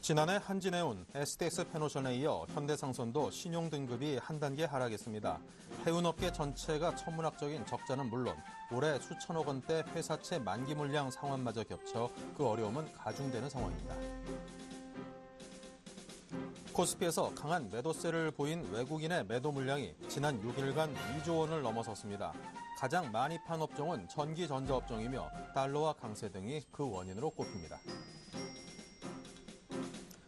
지난해 한진해운, STX 페노션에 이어 현대상선도 신용등급이 한 단계 하락했습니다. 해운업계 전체가 천문학적인 적자는 물론 올해 수천억 원대 회사채 만기 물량 상환마저 겹쳐 그 어려움은 가중되는 상황입니다. 코스피에서 강한 매도세를 보인 외국인의 매도 물량이 지난 6일간 2조 원을 넘어섰습니다. 가장 많이 판 업종은 전기 전자 업종이며 달러화 강세 등이 그 원인으로 꼽힙니다.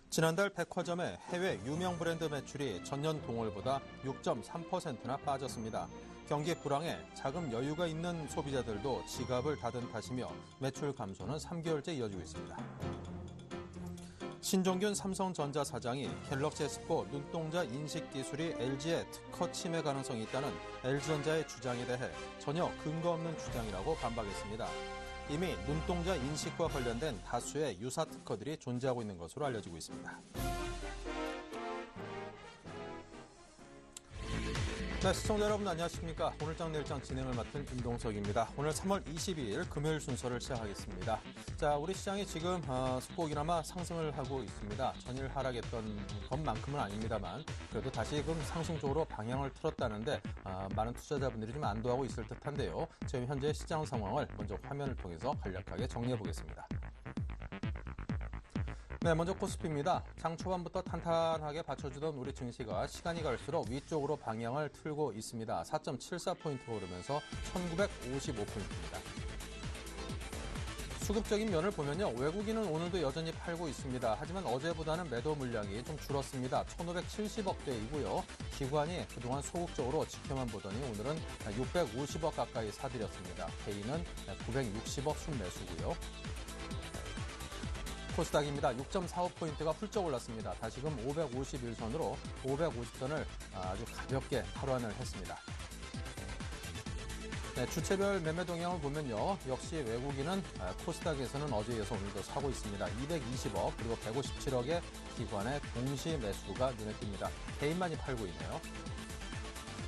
지난달 백화점의 해외 유명 브랜드 매출이 전년 동월보다 6.3%나 빠졌습니다. 경기 불황에 자금 여유가 있는 소비자들도 지갑을 닫은 탓이며 매출 감소는 3개월째 이어지고 있습니다. 신종균 삼성전자 사장이 갤럭시 S4 눈동자 인식 기술이 LG의 특허 침해 가능성이 있다는 LG전자의 주장에 대해 전혀 근거 없는 주장이라고 반박했습니다. 이미 눈동자 인식과 관련된 다수의 유사 특허들이 존재하고 있는 것으로 알려지고 있습니다. 네, 시청자 여러분 안녕하십니까. 오늘장 내일장 진행을 맡은 임동석입니다. 오늘 3월 22일 금요일 순서를 시작하겠습니다. 자, 우리 시장이 지금 소폭이나마 상승을 하고 있습니다. 전일 하락했던 것만큼은 아닙니다만 그래도 다시금 상승 쪽으로 방향을 틀었다는데 많은 투자자분들이 좀 안도하고 있을 듯한데요. 지금 현재 시장 상황을 먼저 화면을 통해서 간략하게 정리해 보겠습니다. 네, 먼저 코스피입니다. 장 초반부터 탄탄하게 받쳐주던 우리 증시가 시간이 갈수록 위쪽으로 방향을 틀고 있습니다. 4.74포인트 오르면서 1955포인트입니다. 수급적인 면을 보면요. 외국인은 오늘도 여전히 팔고 있습니다. 하지만 어제보다는 매도 물량이 좀 줄었습니다. 1,570억대이고요. 기관이 그동안 소극적으로 지켜만 보더니 오늘은 650억 가까이 사들였습니다. 개인은 960억 순매수고요. 코스닥입니다. 6.45포인트가 훌쩍 올랐습니다. 다시금 551선으로 550선을 아주 가볍게 탈환을 했습니다. 네, 주체별 매매 동향을 보면요. 역시 외국인은 코스닥에서는 어제에 이어서 오늘도 사고 있습니다. 220억 그리고 157억의 기관의 동시 매수가 눈에 띕니다. 개인만이 팔고 있네요.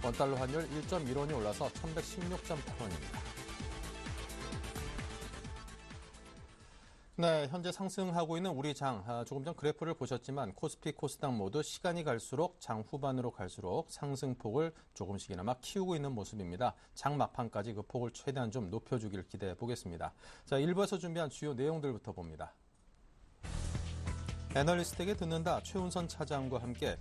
원달러 환율 1.1원이 올라서 1116.8원입니다. 네, 현재 상승하고 있는 우리 장, 조금 전 그래프를 보셨지만 코스피, 코스닥 모두 시간이 갈수록 장 후반으로 갈수록 상승폭을 조금씩이나마 키우고 있는 모습입니다. 장 막판까지 그 폭을 최대한 좀 높여주길 기대해 보겠습니다. 자, 1부에서 준비한 주요 내용들부터 봅니다. 애널리스트에게 듣는다 최훈선 차장과 함께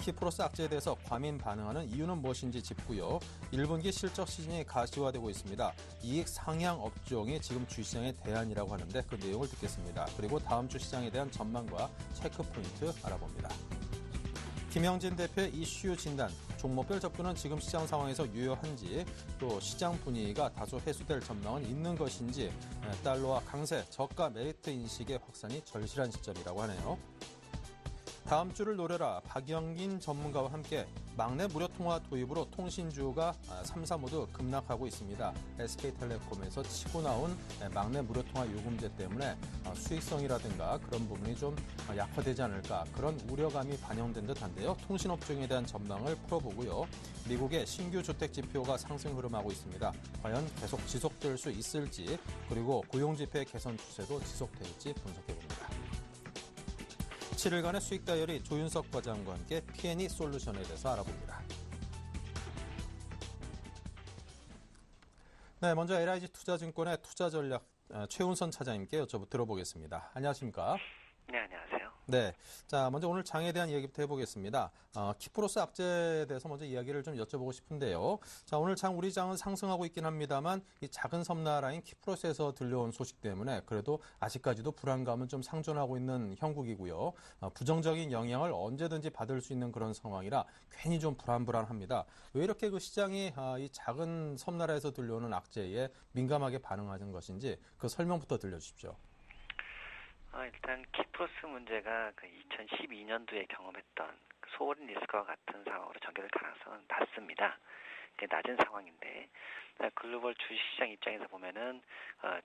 키프로스 악재에 대해서 과민 반응하는 이유는 무엇인지 짚고요. 1분기 실적 시즌이 가시화되고 있습니다. 이익 상향 업종이 지금 주시장의 대안이라고 하는데 그 내용을 듣겠습니다. 그리고 다음 주 시장에 대한 전망과 체크 포인트 알아봅니다. 김영진 대표의 이슈 진단, 종목별 접근은 지금 시장 상황에서 유효한지, 또 시장 분위기가 다소 해소될 전망은 있는 것인지, 달러와 강세, 저가 메리트 인식의 확산이 절실한 시점이라고 하네요. 다음 주를 노려라 박영긴 전문가와 함께 막내 무료통화 도입으로 통신주가 3사 모두 급락하고 있습니다. SK텔레콤에서 치고 나온 막내 무료통화 요금제 때문에 수익성이라든가 그런 부분이 좀 약화되지 않을까 그런 우려감이 반영된 듯한데요. 통신업종에 대한 전망을 풀어보고요. 미국의 신규 주택 지표가 상승 흐름하고 있습니다. 과연 계속 지속될 수 있을지 그리고 고용지표 개선 추세도 지속될지 분석해봅니다. 7일간의 수익 다이어리 조윤석 과장과 함께 P&E 솔루션에 대해서 알아봅니다. 네, 먼저 LIG 투자증권의 투자전략 최훈선 차장님께 들어보겠습니다. 안녕하십니까? 네, 안녕하세요. 네, 자 먼저 오늘 장에 대한 이야기부터 해보겠습니다. 키프로스 악재에 대해서 먼저 이야기를 좀 여쭤보고 싶은데요. 자 오늘 우리 장은 상승하고 있긴 합니다만 이 작은 섬나라인 키프로스에서 들려온 소식 때문에 그래도 아직까지도 불안감은 좀 상존하고 있는 형국이고요. 부정적인 영향을 언제든지 받을 수 있는 그런 상황이라 괜히 좀 불안합니다. 왜 이렇게 그 시장이 이 작은 섬나라에서 들려오는 악재에 민감하게 반응하는 것인지 그 설명부터 들려주십시오. 일단 키프로스 문제가 그 2012년도에 경험했던 소어린 리스크와 같은 상황으로 전개될 가능성은 낮습니다. 낮은 상황인데 글로벌 주식시장 입장에서 보면은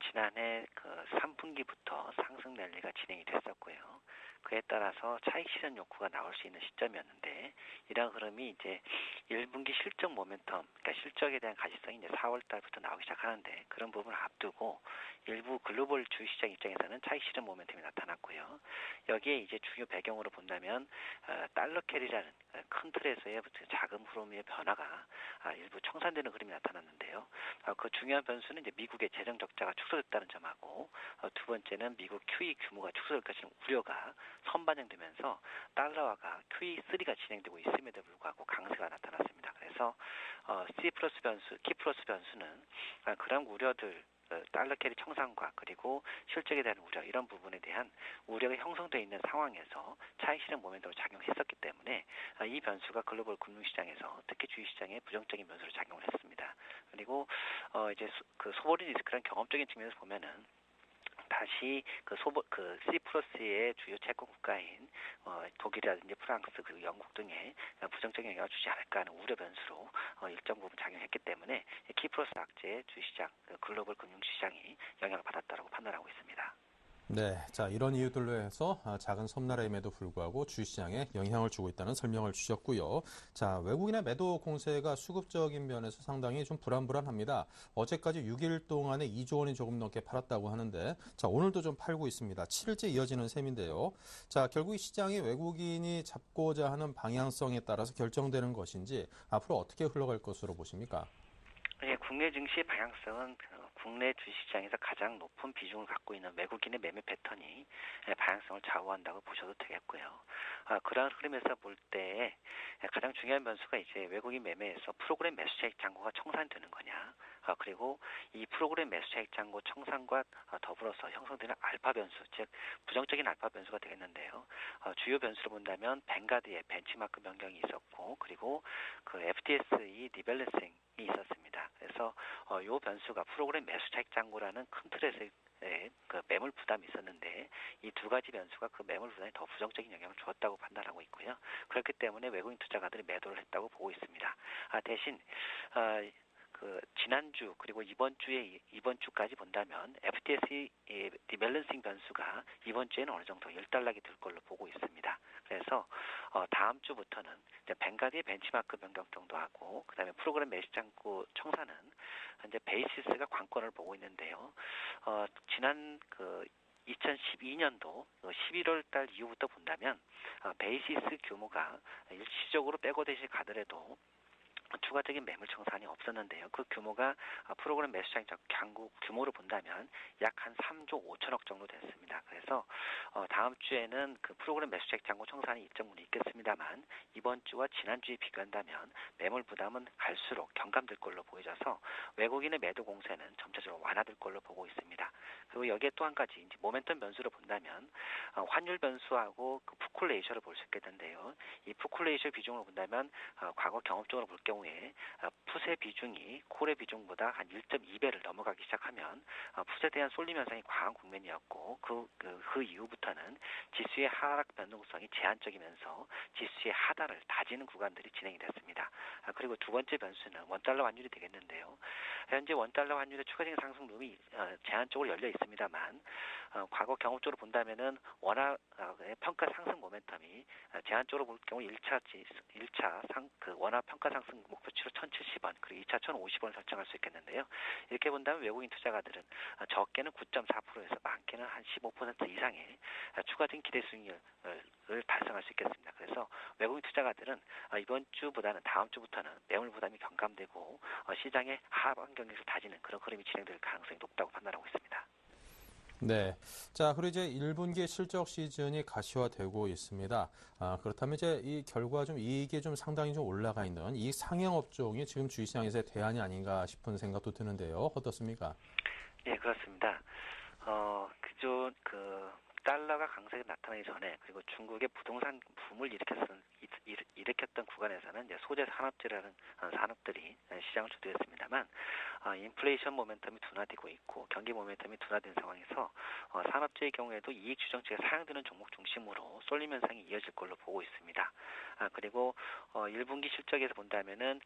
지난해 그 3분기부터 상승 랠리가 진행이 됐었고요. 그에 따라서 차익 실현 욕구가 나올 수 있는 시점이었는데 이러한 흐름이 이제 1분기 실적 모멘텀, 그러니까 실적에 대한 가시성이 이제 4월 달부터 나오기 시작하는데 그런 부분을 앞두고 일부 글로벌 주식시장 입장에서는 차익 실현 모멘텀이 나타났고요. 여기에 이제 주요 배경으로 본다면 달러 캐리라는 큰 틀에서의 자금 흐름의 변화가 일부 청산되는 흐름이 나타났는데요. 그 중요한 변수는 이제 미국의 재정 적자가 축소됐다는 점하고 두 번째는 미국 QE 규모가 축소될 것이라는 우려가 선반영되면서 달러화가 QE3가 진행되고 있음에도 불구하고 강세가 나타났습니다. 그래서 C 플러스 변수, 키 플러스 변수는 그런 우려들 달러 캐리 청산과 그리고 실적에 대한 우려 이런 부분에 대한 우려가 형성되어 있는 상황에서 차익 실현 모멘텀으로 작용했었기 때문에 이 변수가 글로벌 금융시장에서 특히 주식시장에 부정적인 변수로 작용을 했습니다. 그리고 이제 그 소버린 리스크란 경험적인 측면에서 보면은 다시 그 C 플러스의 주요 채권 국가인 독일이라든지 프랑스 그리고 영국 등에 부정적인 영향을 주지 않을까 하는 우려 변수로 일정 부분 작용했기 때문에 키 플러스 악재의 주시장 글로벌 금융시장이 영향을 받았다고 판단하고 있습니다. 네, 자 이런 이유들로 해서 작은 섬나라임에도 불구하고 주시장에 영향을 주고 있다는 설명을 주셨고요. 자, 외국인의 매도 공세가 수급적인 면에서 상당히 좀 불안합니다. 어제까지 6일 동안에 2조 원이 조금 넘게 팔았다고 하는데, 자 오늘도 좀 팔고 있습니다. 7일째 이어지는 셈인데요. 자, 결국 이 시장이 외국인이 잡고자 하는 방향성에 따라서 결정되는 것인지 앞으로 어떻게 흘러갈 것으로 보십니까? 예, 국내 증시의 방향성은 국내 주식시장에서 가장 높은 비중을 갖고 있는 외국인의 매매 패턴이 방향성을 좌우한다고 보셔도 되겠고요. 그러한 흐름에서 볼 때 가장 중요한 변수가 이제 외국인 매매에서 프로그램 매수 차익 잔고가 청산되는 거냐, 그리고 이 프로그램 매수 차익 잔고 청산과 더불어서 형성되는 알파 변수, 즉 부정적인 알파 변수가 되겠는데요. 주요 변수를 본다면 뱅가드의 벤치마크 변경이 있었고, 그리고 그 FTSE 리밸런싱이 있었습니다. 그래서 이 변수가 프로그램 매수 차익 잔고라는 큰 틀에서 그 매물 부담이 있었는데 이 두 가지 변수가 그 매물 부담에 더 부정적인 영향을 주었다고 판단하고 있고요. 그렇기 때문에 외국인 투자가들이 매도를 했다고 보고 있습니다. 대신 그 지난주 그리고 이번 주까지 본다면 FTSE 리밸런싱 변수가 이번 주에는 어느 정도 일단락이 될 걸로 보고 있습니다. 그래서 다음 주부터는 이제 뱅가드의 벤치마크 변경 정도 하고 그다음에 프로그램 매수 잔고 청산은 이제 베이시스가 관건을 보고 있는데요. 지난 2012년도 11월 달 이후부터 본다면 베이시스 규모가 일시적으로 백오듯이 가더라도 추가적인 매물 청산이 없었는데요. 그 규모가 프로그램 매수장 잔고 규모로 본다면 약 한 3조 5천억 정도 됐습니다. 그래서 다음 주에는 그 프로그램 매수장 잔고 청산이 일정 부분 있겠습니다만 이번 주와 지난주에 비교한다면 매물 부담은 갈수록 경감될 걸로 보여져서 외국인의 매도 공세는 점차적으로 완화될 걸로 보고 있습니다. 그리고 여기에 또 한 가지 이제 모멘텀 변수로 본다면 환율 변수하고 그 푸콜 레이셔를 볼 수 있겠는데요. 이 푸콜 레이셔 비중을 본다면 과거 경험적으로 볼 경우에 풋의 비중이 콜의 비중보다 한 1.2배를 넘어가기 시작하면 풋에 대한 쏠림 현상이 과한 국면이었고 그 이후부터는 지수의 하락 변동성이 제한적이면서 지수의 하단을 다지는 구간들이 진행이 됐습니다. 그리고 두 번째 변수는 원달러 환율이 되겠는데요. 현재 원달러 환율의 추가적인 상승 룸이 제한적으로 열려 있습니다만 과거 경험적으로 본다면은 원화 평가 상승 모멘텀이 제한적으로 볼 경우 1차 원화 평가 상승 목표치로 1,070원 그리고 2차 1,050원을 설정할 수 있겠는데요. 이렇게 본다면 외국인 투자가들은 적게는 9.4%에서 많게는 한 15% 이상의 추가적인 기대 수익률을 달성할 수 있겠습니다. 그래서 외국인 투자가들은 이번 주보다는 다음 주부터는 매물 부담이 경감되고 시장의 하반 경력을 다지는 그런 흐름이 진행될 가능성이 높다고 판단하고 있습니다. 네. 자, 그리고 이제 1분기 실적 시즌이 가시화되고 있습니다. 그렇다면 이제 이 결과 좀 이익이 좀 상당히 좀 올라가 있는 이 상향 업종이 지금 주식시장에서의 대안이 아닌가 싶은 생각도 드는데요. 어떻습니까? 네, 그렇습니다. 달러가 강세가 나타나기 전에 그리고 중국의 부동산 붐을 일으켰던 구간에서는 이제 소재 산업재라는 산업들이 시장을 주도했습니다만 인플레이션 모멘텀이 둔화되고 있고 경기 모멘텀이 둔화된 상황에서 산업재의 경우에도 이익 추정치가 상향되는 종목 중심으로 쏠림 현상이 이어질 걸로 보고 있습니다. 그리고 1분기 실적에서 본다면은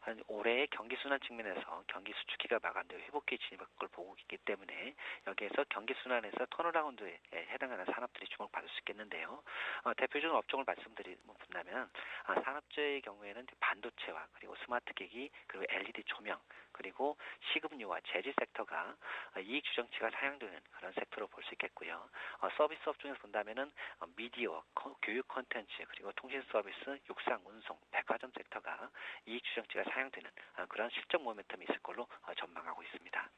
한 올해의 경기 순환 측면에서 경기 수축기가 마감되고 회복기에 진입할 걸 보고 있기 때문에 여기에서 경기 순환에서 턴어라운드에 해당하는 산업들이 주목받을 수 있겠는데요. 대표적인 업종을 말씀드린다면 산업재의 경우에는 반도체와 그리고 스마트 기기 그리고 LED 조명 그리고 식음료와 제지 섹터가 이익 추정치가 상향되는 그런 섹터로 볼 수 있겠고요. 서비스 업종에서 본다면은 미디어, 교육 콘텐츠 그리고 통신 서비스, 육상, 운송, 백화점 섹터가 이익 추정치가 상향되는 그런 실적 모멘텀이 있을 걸로 전망하고 있습니다.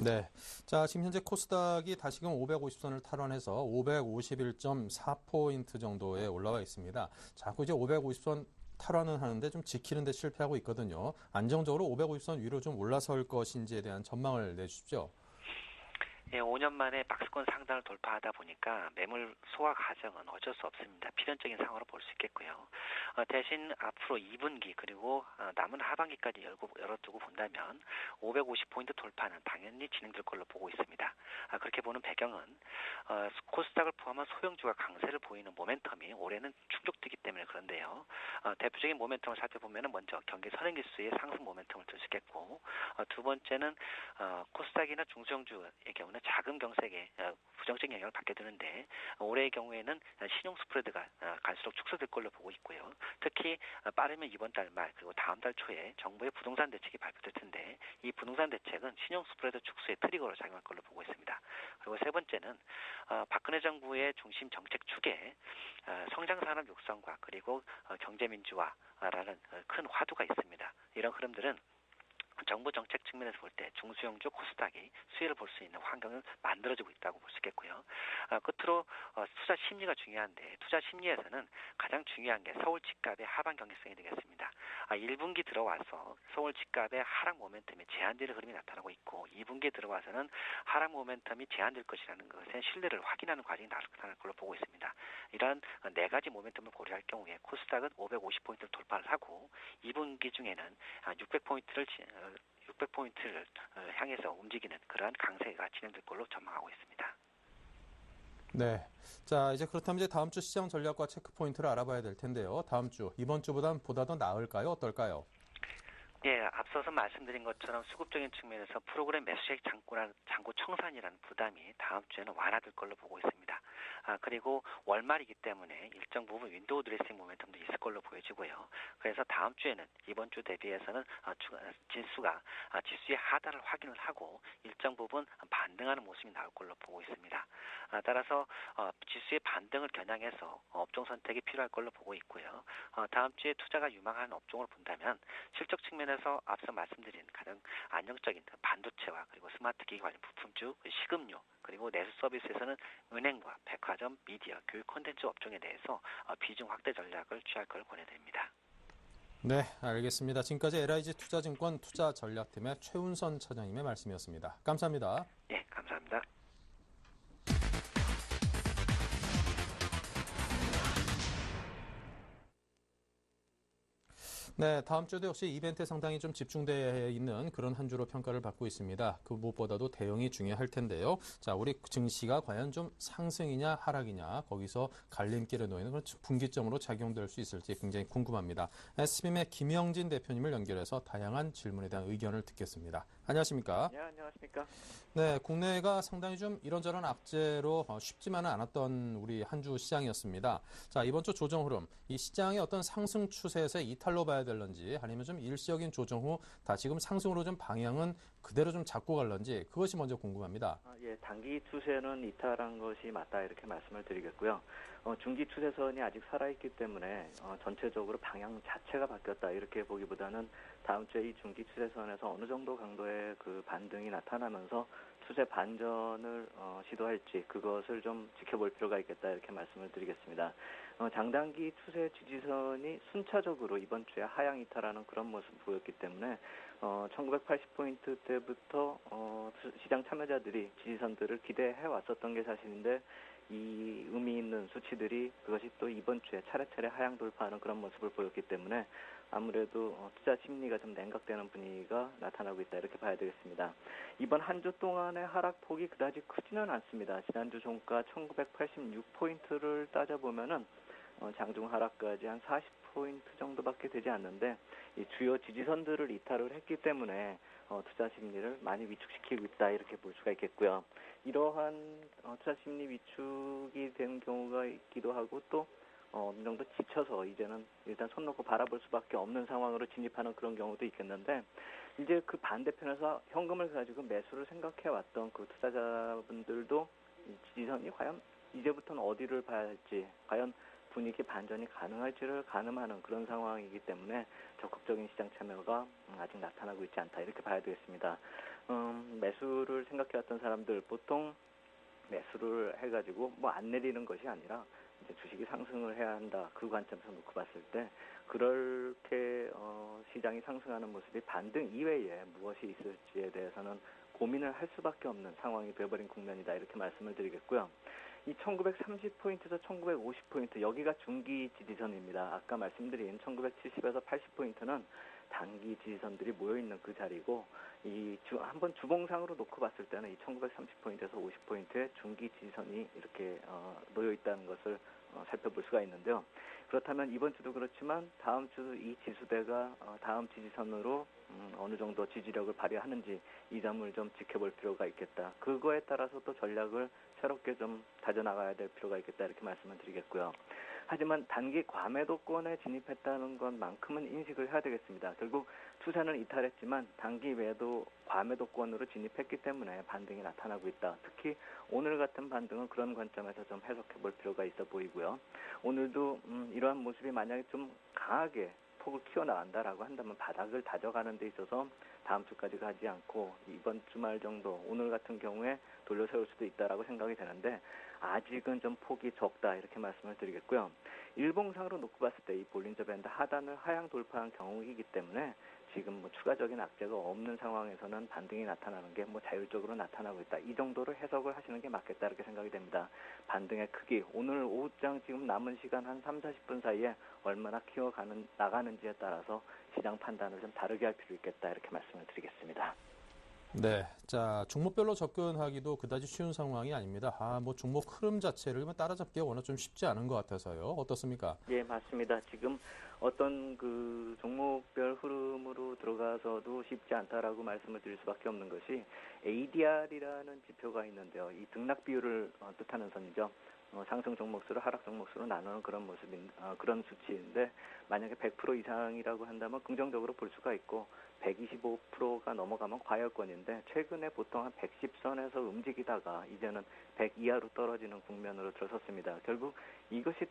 네. 자, 지금 현재 코스닥이 다시금 550선을 탈환해서 551.4포인트 정도에 올라와 있습니다. 자꾸 이제 550선 탈환은 하는데 좀 지키는 데 실패하고 있거든요. 안정적으로 550선 위로 좀 올라설 것인지에 대한 전망을 내주십시오. 5년 만에 박스권 상단을 돌파하다 보니까 매물 소화 과정은 어쩔 수 없습니다. 필연적인 상황으로 볼 수 있겠고요. 대신 앞으로 2분기 그리고 남은 하반기까지 열어두고 본다면 550포인트 돌파는 당연히 진행될 걸로 보고 있습니다. 그렇게 보는 배경은 코스닥을 포함한 소형주가 강세를 보이는 모멘텀이 올해는 충족되기 때문에 그런데요. 대표적인 모멘텀을 살펴보면 먼저 경기 선행지수의 상승 모멘텀을 들 수 있겠고 두 번째는 코스닥이나 중소형주의 경우는 자금 경색에 부정적인 영향을 받게 되는데 올해의 경우에는 신용 스프레드가 갈수록 축소될 걸로 보고 있고요. 특히 빠르면 이번 달 말 그리고 다음 달 초에 정부의 부동산 대책이 발표될 텐데 이 부동산 대책은 신용 스프레드 축소의 트리거로 작용할 걸로 보고 있습니다. 그리고 세 번째는 박근혜 정부의 중심 정책 축에 성장산업 육성과 그리고 경제민주화라는 큰 화두가 있습니다. 이런 흐름들은 정부 정책 측면에서 볼 때 중소형주 코스닥이 수혜를 볼 수 있는 환경을 만들어지고 있다고 볼 수 있겠고요. 끝으로 투자 심리가 중요한데 투자 심리에서는 가장 중요한 게 서울 집값의 하방 경직성이 되겠습니다. 1분기 들어와서 서울 집값의 하락 모멘텀이 제한되는 흐름이 나타나고 있고 2분기에 들어와서는 하락 모멘텀이 제한될 것이라는 것의 신뢰를 확인하는 과정이 나타날 걸로 보고 있습니다. 이러한 네 가지 모멘텀을 고려할 경우에 코스닥은 550포인트를 돌파를 하고 2분기 중에는 600포인트를 향해서 움직이는 그러한 강세가 진행될 걸로 전망하고 있습니다. 네. 자, 이제 그렇다면 이제 다음 주 시장 전략과 체크 포인트를 알아봐야 될 텐데요. 다음 주, 이번 주보단 보다 더 나을까요? 어떨까요? 앞서서 말씀드린 것처럼 수급적인 측면에서 프로그램 매수액 잔고 청산이라는 부담이 다음 주에는 완화될 걸로 보고 있습니다. 그리고 월말이기 때문에 일정 부분 윈도우 드레싱 모멘텀도 있을 걸로 보여지고요. 그래서 다음 주에는 이번 주 대비해서는 지수의 하단을 확인을 하고 일정 부분 반등하는 모습이 나올 걸로 보고 있습니다. 따라서 지수의 반등을 겨냥해서 업종 선택이 필요할 걸로 보고 있고요. 다음 주에 투자가 유망한 업종을 본다면 실적 측면에서 앞서 말씀드린 가장 안정적인 반도체와 그리고 스마트 기기 관련 부품주, 식음료 그리고 내수 서비스에서는 은행과 백화점, 미디어, 교육 콘텐츠 업종에 대해서 비중 확대 전략을 취할 걸 권해드립니다. 네, 알겠습니다. 지금까지 LIG 투자증권 투자전략팀의 최운선 차장님의 말씀이었습니다. 감사합니다. 예, 감사합니다. 네, 다음 주도 역시 이벤트에 상당히 좀 집중되어 있는 그런 한 주로 평가를 받고 있습니다. 그 무엇보다도 대응이 중요할 텐데요. 자, 우리 증시가 과연 좀 상승이냐 하락이냐 거기서 갈림길에 놓이는 그런 분기점으로 작용될 수 있을지 굉장히 궁금합니다. SBM의 김영진 대표님을 연결해서 다양한 질문에 대한 의견을 듣겠습니다. 안녕하십니까? 네, 안녕하십니까? 네, 국내가 상당히 좀 이런저런 악재로 쉽지만은 않았던 우리 한 주 시장이었습니다. 자, 이번 주 조정 흐름, 이 시장의 어떤 상승 추세에서 이탈로 봐야 될런지 아니면 좀 일시적인 조정 후 다시금 상승으로 좀 방향은 그대로 좀 잡고 갈런지 그것이 먼저 궁금합니다. 단기 추세는 이탈한 것이 맞다 이렇게 말씀을 드리겠고요. 중기 추세선이 아직 살아있기 때문에 전체적으로 방향 자체가 바뀌었다 이렇게 보기보다는 다음 주에 이 중기 추세선에서 어느 정도 강도의 그 반등이 나타나면서 추세 반전을 시도할지 그것을 좀 지켜볼 필요가 있겠다 이렇게 말씀을 드리겠습니다. 장단기 추세 지지선이 순차적으로 이번 주에 하향 이탈하는 그런 모습을 보였기 때문에 1980포인트 때부터 시장 참여자들이 지지선들을 기대해 왔었던 게 사실인데 이 의미 있는 수치들이 그것이 또 이번 주에 차례차례 하향 돌파하는 그런 모습을 보였기 때문에 아무래도 투자 심리가 좀 냉각되는 분위기가 나타나고 있다 이렇게 봐야 되겠습니다. 이번 한 주 동안의 하락폭이 그다지 크지는 않습니다. 지난주 종가 1986포인트를 따져보면은 장중 하락까지 한 40포인트 정도밖에 되지 않는데 이 주요 지지선들을 이탈을 했기 때문에 투자 심리를 많이 위축시키고 있다 이렇게 볼 수가 있겠고요. 이러한 투자 심리 위축이 된 경우가 있기도 하고 또 어느 정도 지쳐서 이제는 일단 손 놓고 바라볼 수밖에 없는 상황으로 진입하는 그런 경우도 있겠는데 이제 그 반대편에서 현금을 가지고 매수를 생각해 왔던 그 투자자분들도 이 지지선이 과연 이제부터는 어디를 봐야 할지 과연 분위기 반전이 가능할지를 가늠하는 그런 상황이기 때문에 적극적인 시장 참여가 아직 나타나고 있지 않다 이렇게 봐야 되겠습니다. 매수를 생각해왔던 사람들 보통 매수를 해가지고 뭐 안 내리는 것이 아니라 이제 주식이 상승을 해야 한다 그 관점에서 놓고 봤을 때 그렇게 시장이 상승하는 모습이 반등 이외에 무엇이 있을지에 대해서는 고민을 할 수밖에 없는 상황이 되어버린 국면이다 이렇게 말씀을 드리겠고요. 이 1930포인트에서 1950포인트 여기가 중기 지지선입니다. 아까 말씀드린 1970에서 80포인트는 단기 지지선들이 모여있는 그 자리고 한번 주봉상으로 놓고 봤을 때는 이 1930포인트에서 50포인트의 중기 지지선이 이렇게 놓여있다는 것을 살펴볼 수가 있는데요. 그렇다면 이번 주도 그렇지만 다음 주 이 지수대가 다음 지지선으로 어느 정도 지지력을 발휘하는지 이 점을 좀 지켜볼 필요가 있겠다. 그거에 따라서 또 전략을 새롭게 좀 다져나가야 될 필요가 있겠다 이렇게 말씀을 드리겠고요. 하지만 단기 과매도권에 진입했다는 것만큼은 인식을 해야 되겠습니다. 결국 투자는 이탈했지만 단기 매도 과매도권으로 진입했기 때문에 반등이 나타나고 있다. 특히 오늘 같은 반등은 그런 관점에서 좀 해석해 볼 필요가 있어 보이고요. 오늘도 이러한 모습이 만약에 좀 강하게 폭을 키워나간다라고 한다면 바닥을 다져가는 데 있어서 다음 주까지 가지 않고 이번 주말 정도 오늘 같은 경우에 돌려세울 수도 있다라고 생각이 되는데 아직은 좀 폭이 적다 이렇게 말씀을 드리겠고요. 일봉상으로 놓고 봤을 때 이 볼린저 밴드 하단을 하향 돌파한 경우이기 때문에 지금 뭐 추가적인 악재가 없는 상황에서는 반등이 나타나는 게 뭐 자율적으로 나타나고 있다. 이 정도로 해석을 하시는 게 맞겠다 이렇게 생각이 됩니다. 반등의 크기 오늘 오후장 지금 남은 시간 한 3-40분 사이에 얼마나 나가는지에 따라서 시장 판단을 좀 다르게 할 필요 있겠다 이렇게 말씀을 드리겠습니다. 네, 자 종목별로 접근하기도 그다지 쉬운 상황이 아닙니다. 뭐 종목 흐름 자체를 따라잡기가 워낙 좀 쉽지 않은 것 같아서요. 어떻습니까? 예, 맞습니다. 지금 어떤 그 종목별 흐름으로 들어가서도 쉽지 않다라고 말씀을 드릴 수밖에 없는 것이 ADR이라는 지표가 있는데요. 이 등락 비율을 뜻하는 선이죠. 상승 종목수를 하락 종목수로 나누는 그런 그런 수치인데 만약에 100% 이상이라고 한다면 긍정적으로 볼 수가 있고 125%가 넘어가면 과열권인데 최근에 보통 한 110선에서 움직이다가 이제는 100 이하로 떨어지는 국면으로 들어섰습니다. 결국 이것이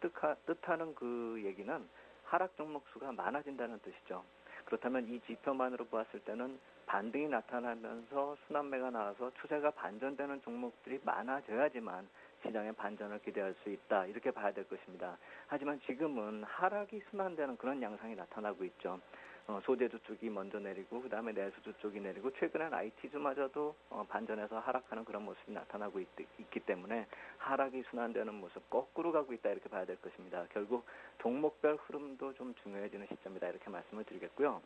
뜻하는 그 얘기는 하락 종목수가 많아진다는 뜻이죠. 그렇다면 이 지표만으로 보았을 때는 반등이 나타나면서 순환매가 나와서 추세가 반전되는 종목들이 많아져야지만 시장의 반전을 기대할 수 있다 이렇게 봐야 될 것입니다. 하지만 지금은 하락이 순환되는 그런 양상이 나타나고 있죠. 소재주 쪽이 먼저 내리고 그 다음에 내수주 쪽이 내리고 최근엔 IT주마저도 반전해서 하락하는 그런 모습이 나타나고 있기 때문에 하락이 순환되는 모습 거꾸로 가고 있다 이렇게 봐야 될 것입니다. 결국 종목별 흐름도 좀 중요해지는 시점이다 이렇게 말씀을 드리겠고요.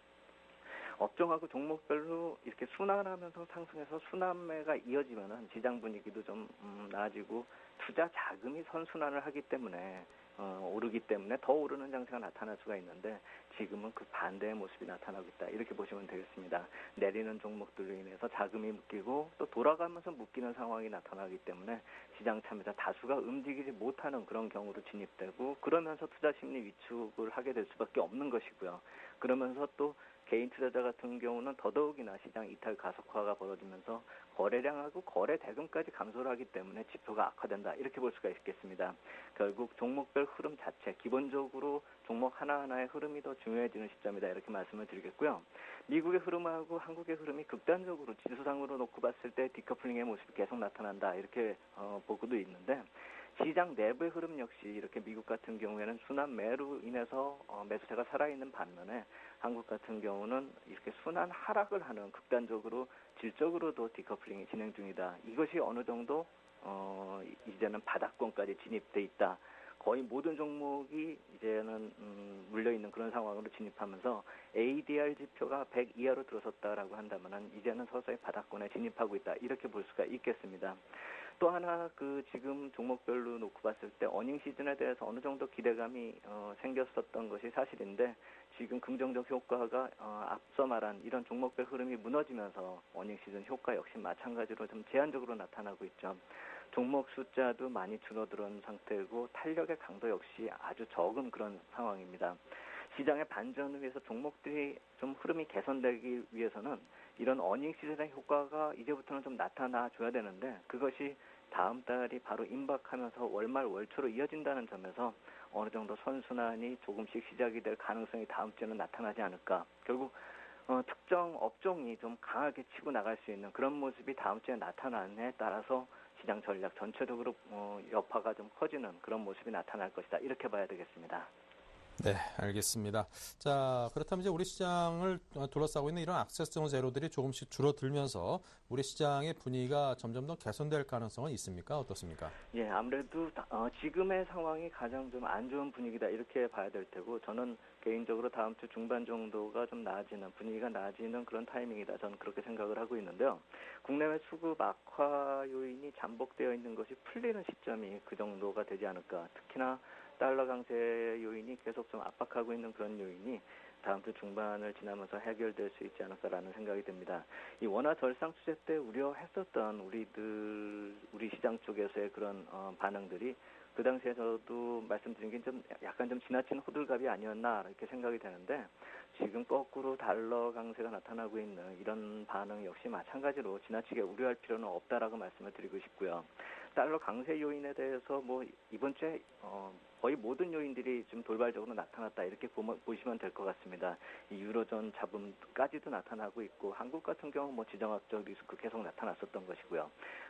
업종하고 종목별로 이렇게 순환하면서 상승해서 순환매가 이어지면은 시장 분위기도 좀 나아지고 투자 자금이 선순환을 하기 때문에 오르기 때문에 더 오르는 장세가 나타날 수가 있는데 지금은 그 반대의 모습이 나타나고 있다 이렇게 보시면 되겠습니다. 내리는 종목들로 인해서 자금이 묶이고 또 돌아가면서 묶이는 상황이 나타나기 때문에 시장 참여자 다수가 움직이지 못하는 그런 경우로 진입되고 그러면서 투자 심리 위축을 하게 될 수밖에 없는 것이고요. 그러면서 또 개인 투자자 같은 경우는 더더욱이나 시장 이탈 가속화가 벌어지면서 거래량하고 거래 대금까지 감소를 하기 때문에 지표가 악화된다 이렇게 볼 수가 있겠습니다. 결국 종목별 흐름 자체 기본적으로 종목 하나하나의 흐름이 더 중요해지는 시점이다 이렇게 말씀을 드리겠고요. 미국의 흐름하고 한국의 흐름이 극단적으로 지수상으로 놓고 봤을 때 디커플링의 모습이 계속 나타난다 이렇게 보고도 있는데 시장 내부의 흐름 역시 이렇게 미국 같은 경우에는 순환 매로 인해서 매수세가 살아있는 반면에 한국 같은 경우는 이렇게 순환 하락을 하는 극단적으로 질적으로도 디커플링이 진행 중이다. 이것이 어느 정도 이제는 바닥권까지 진입돼 있다. 거의 모든 종목이 이제는 물려 있는 그런 상황으로 진입하면서 ADR 지표가 100 이하로 들어섰다라고 한다면은 이제는 서서히 바닥권에 진입하고 있다 이렇게 볼 수가 있겠습니다. 또 하나 지금 종목별로 놓고 봤을 때 어닝 시즌에 대해서 어느 정도 기대감이 생겼었던 것이 사실인데 지금 긍정적 효과가 앞서 말한 이런 종목별 흐름이 무너지면서 어닝 시즌 효과 역시 마찬가지로 좀 제한적으로 나타나고 있죠. 종목 숫자도 많이 줄어든 상태고 탄력의 강도 역시 아주 적은 그런 상황입니다. 시장의 반전을 위해서 종목들이 좀 흐름이 개선되기 위해서는 이런 어닝 시즌의 효과가 이제부터는 좀 나타나 줘야 되는데 그것이 다음 달이 바로 임박하면서 월말 월초로 이어진다는 점에서 어느 정도 선순환이 조금씩 시작이 될 가능성이 다음 주에는 나타나지 않을까. 결국 특정 업종이 좀 강하게 치고 나갈 수 있는 그런 모습이 다음 주에 나타나느냐에 따라서 시장 전략 전체적으로 여파가 좀 커지는 그런 모습이 나타날 것이다. 이렇게 봐야 되겠습니다. 네, 알겠습니다. 자, 그렇다면 이제 우리 시장을 둘러싸고 있는 이런 악세성 재료들이 조금씩 줄어들면서 우리 시장의 분위기가 점점 더 개선될 가능성은 있습니까? 어떻습니까? 예, 아무래도 지금의 상황이 가장 좀 안 좋은 분위기다 이렇게 봐야 될 테고 저는 개인적으로 다음 주 중반 정도가 좀 나아지는 분위기가 나아지는 그런 타이밍이다. 저는 그렇게 생각을 하고 있는데요. 국내외 수급 악화 요인이 잠복되어 있는 것이 풀리는 시점이 그 정도가 되지 않을까. 특히나 달러 강세 요인이 계속 좀 압박하고 있는 그런 요인이 다음 주 중반을 지나면서 해결될 수 있지 않을까라는 생각이 듭니다. 이 원화 절상 추세 때 우려했었던 우리 시장 쪽에서의 그런 반응들이 그 당시에 저도 말씀드린 게 좀 약간 좀 지나친 호들갑이 아니었나 이렇게 생각이 되는데 지금 거꾸로 달러 강세가 나타나고 있는 이런 반응 역시 마찬가지로 지나치게 우려할 필요는 없다라고 말씀을 드리고 싶고요. 달러 강세 요인에 대해서 뭐 이번 주에 거의 모든 요인들이 좀 돌발적으로 나타났다 이렇게 보시면 될 것 같습니다. 이 유로존 잡음까지도 나타나고 있고 한국 같은 경우 뭐 지정학적 리스크 계속 나타났었던 것이고요.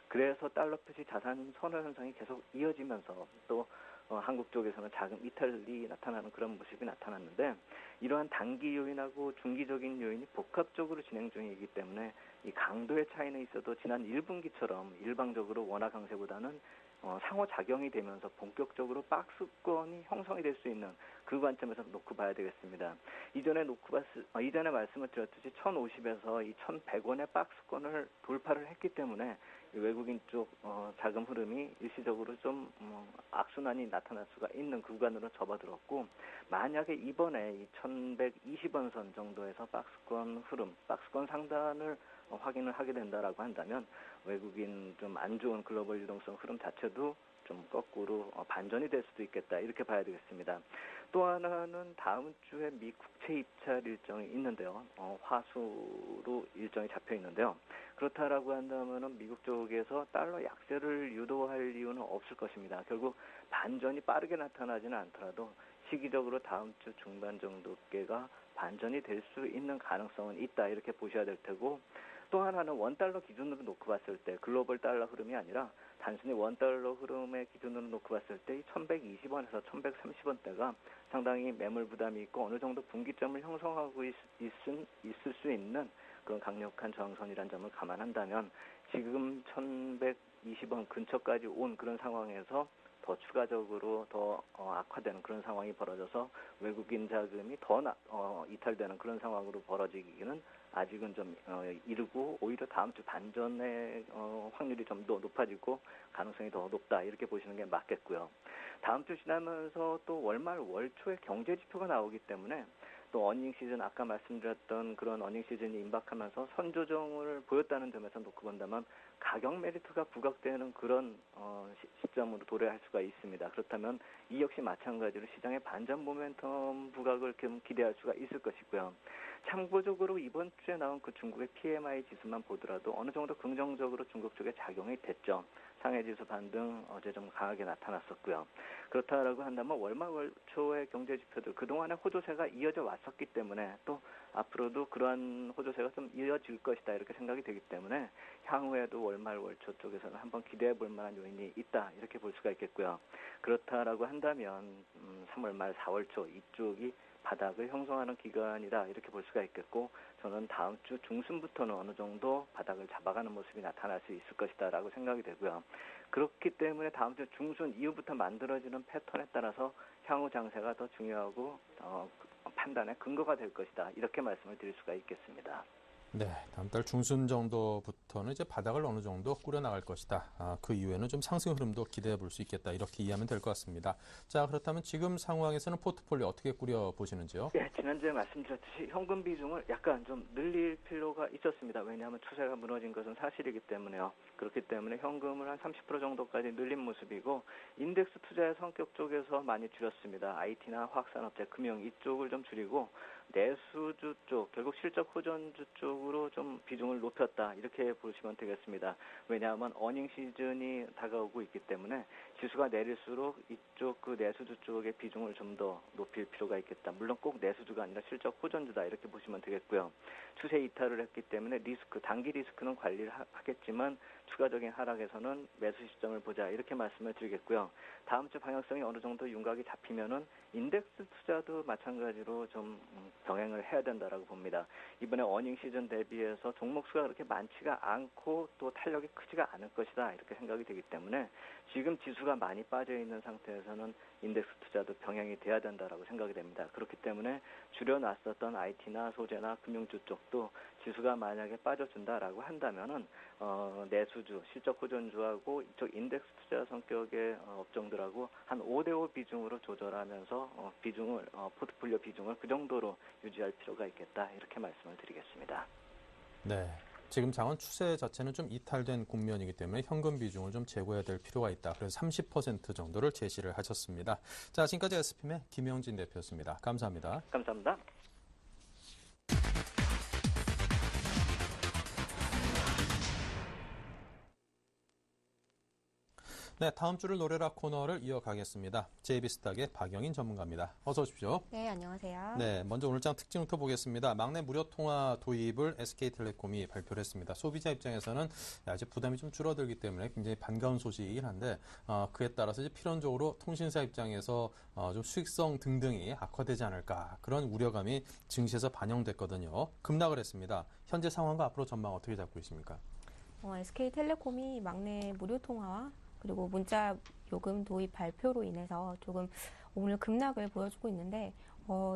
그래서 달러 표시 자산 선호 현상이 계속 이어지면서 또 한국 쪽에서는 자금 이탈이 나타나는 그런 모습이 나타났는데 이러한 단기 요인하고 중기적인 요인이 복합적으로 진행 중이기 때문에 이 강도의 차이는 있어도 지난 1분기처럼 일방적으로 원화 강세보다는 상호작용이 되면서 본격적으로 박스권이 형성이 될 수 있는 그 관점에서 놓고 봐야 되겠습니다. 이전에 말씀을 드렸듯이 1,050에서 이 1,100원의 박스권을 돌파를 했기 때문에 외국인 쪽 자금 흐름이 일시적으로 좀 악순환이 나타날 수가 있는 구간으로 접어들었고 만약에 이번에 이 1,120원 선 정도에서 박스권 상단을 확인을 하게 된다라고 한다면 외국인 좀 안 좋은 글로벌 유동성 흐름 자체도 좀 거꾸로 반전이 될 수도 있겠다 이렇게 봐야 되겠습니다. 또 하나는 다음 주에 미 국채 입찰 일정이 있는데요. 화수로 일정이 잡혀 있는데요. 그렇다라고 한다면은 미국 쪽에서 달러 약세를 유도할 이유는 없을 것입니다. 결국 반전이 빠르게 나타나지는 않더라도 시기적으로 다음 주 중반 정도께가 반전이 될 수 있는 가능성은 있다 이렇게 보셔야 될 테고 또 하나는 원달러 기준으로 놓고 봤을 때 글로벌 달러 흐름이 아니라 단순히 원달러 흐름의 기준으로 놓고 봤을 때 1,120원에서 1,130원대가 상당히 매물 부담이 있고 어느 정도 분기점을 형성하고 있을 수 있는 그런 강력한 저항선이라는 점을 감안한다면 지금 1,120원 근처까지 온 그런 상황에서 더 추가적으로 더 악화되는 그런 상황이 벌어져서 외국인 자금이 더 이탈되는 그런 상황으로 벌어지기는 아직은 좀 이르고 오히려 다음 주 반전의 확률이 좀 더 높아지고 가능성이 더 높다 이렇게 보시는 게 맞겠고요. 다음 주 지나면서 또 월말 월초에 경제 지표가 나오기 때문에 또 어닝 시즌 아까 말씀드렸던 그런 어닝 시즌이 임박하면서 선조정을 보였다는 점에서 놓고 본다면 가격 메리트가 부각되는 그런 시점으로 도래할 수가 있습니다. 그렇다면 이 역시 마찬가지로 시장의 반전 모멘텀 부각을 좀 기대할 수가 있을 것이고요. 참고적으로 이번 주에 나온 그 중국의 PMI 지수만 보더라도 어느 정도 긍정적으로 중국 쪽에 작용이 됐죠. 상해지수 반등 어제 좀 강하게 나타났었고요. 그렇다라고 한다면 월말 월초의 경제 지표들 그동안의 호조세가 이어져 왔었기 때문에 또 앞으로도 그러한 호조세가 좀 이어질 것이다 이렇게 생각이 되기 때문에 향후에도 월말 월초 쪽에서는 한번 기대해 볼 만한 요인이 있다 이렇게 볼 수가 있겠고요. 그렇다라고 한다면 3월 말 4월 초 이쪽이 바닥을 형성하는 기간이다 이렇게 볼 수가 있겠고 저는 다음 주 중순부터는 어느 정도 바닥을 잡아가는 모습이 나타날 수 있을 것이다라고 생각이 되고요. 그렇기 때문에 다음 주 중순 이후부터 만들어지는 패턴에 따라서 향후 장세가 더 중요하고 판단의 근거가 될 것이다 이렇게 말씀을 드릴 수가 있겠습니다. 네, 다음 달 중순 정도부터는 이제 바닥을 어느 정도 꾸려나갈 것이다. 그 이후에는 좀 상승 흐름도 기대해 볼 수 있겠다. 이렇게 이해하면 될 것 같습니다. 자, 그렇다면 지금 상황에서는 포트폴리오 어떻게 꾸려 보시는지요? 네, 지난주에 말씀드렸듯이 현금 비중을 약간 좀 늘릴 필요가 있었습니다. 왜냐하면 추세가 무너진 것은 사실이기 때문에요. 그렇기 때문에 현금을 한 30% 정도까지 늘린 모습이고 인덱스 투자의 성격 쪽에서 많이 줄였습니다. IT나 화학산업재, 금융 이쪽을 좀 줄이고 내수주 쪽, 결국 실적 호전주 쪽으로 좀 비중을 높였다 이렇게 보시면 되겠습니다. 왜냐하면 어닝 시즌이 다가오고 있기 때문에 지수가 내릴수록 이쪽 그 내수주 쪽의 비중을 좀 더 높일 필요가 있겠다. 물론 꼭 내수주가 아니라 실적 호전주다 이렇게 보시면 되겠고요. 추세 이탈을 했기 때문에 리스크, 단기 리스크는 관리를 하겠지만 추가적인 하락에서는 매수 시점을 보자 이렇게 말씀을 드리겠고요. 다음 주 방향성이 어느 정도 윤곽이 잡히면은 인덱스 투자도 마찬가지로 좀 병행을 해야 된다라고 봅니다. 이번에 어닝 시즌 대비해서 종목 수가 그렇게 많지가 않고 또 탄력이 크지가 않을 것이다 이렇게 생각이 되기 때문에 지금 지수가 많이 빠져 있는 상태에서는 인덱스 투자도 병행이 돼야 된다라고 생각이 됩니다. 그렇기 때문에 줄여놨었던 IT나 소재나 금융주 쪽도 지수가 만약에 빠져준다라고 한다면은 내수주, 실적 호전주하고 이쪽 인덱스 투자 성격의 업종들하고 한 5대5 비중으로 조절하면서 비중을 포트폴리오 비중을 그 정도로 유지할 필요가 있겠다 이렇게 말씀을 드리겠습니다. 네. 지금 장원 추세 자체는 좀 이탈된 국면이기 때문에 현금 비중을 좀 제고해야 될 필요가 있다. 그래서 30% 정도를 제시를 하셨습니다. 자, 지금까지 SPM의 김영진 대표였습니다. 감사합니다. 감사합니다. 네, 다음 주를 노래라 코너를 이어가겠습니다. JB스탁의 박영인 전문가입니다. 어서 오십시오. 네, 안녕하세요. 네, 먼저 오늘 장 특징부터 보겠습니다. 막내 무료 통화 도입을 SK텔레콤이 발표를 했습니다. 소비자 입장에서는 아직 부담이 좀 줄어들기 때문에 굉장히 반가운 소식이긴 한데 그에 따라서 이제 필연적으로 통신사 입장에서 좀 수익성 등등이 악화되지 않을까 그런 우려감이 증시에서 반영됐거든요. 급락을 했습니다. 현재 상황과 앞으로 전망 어떻게 잡고 있습니까? SK텔레콤이 막내 무료 통화와 그리고 문자 요금 도입 발표로 인해서 조금 오늘 급락을 보여주고 있는데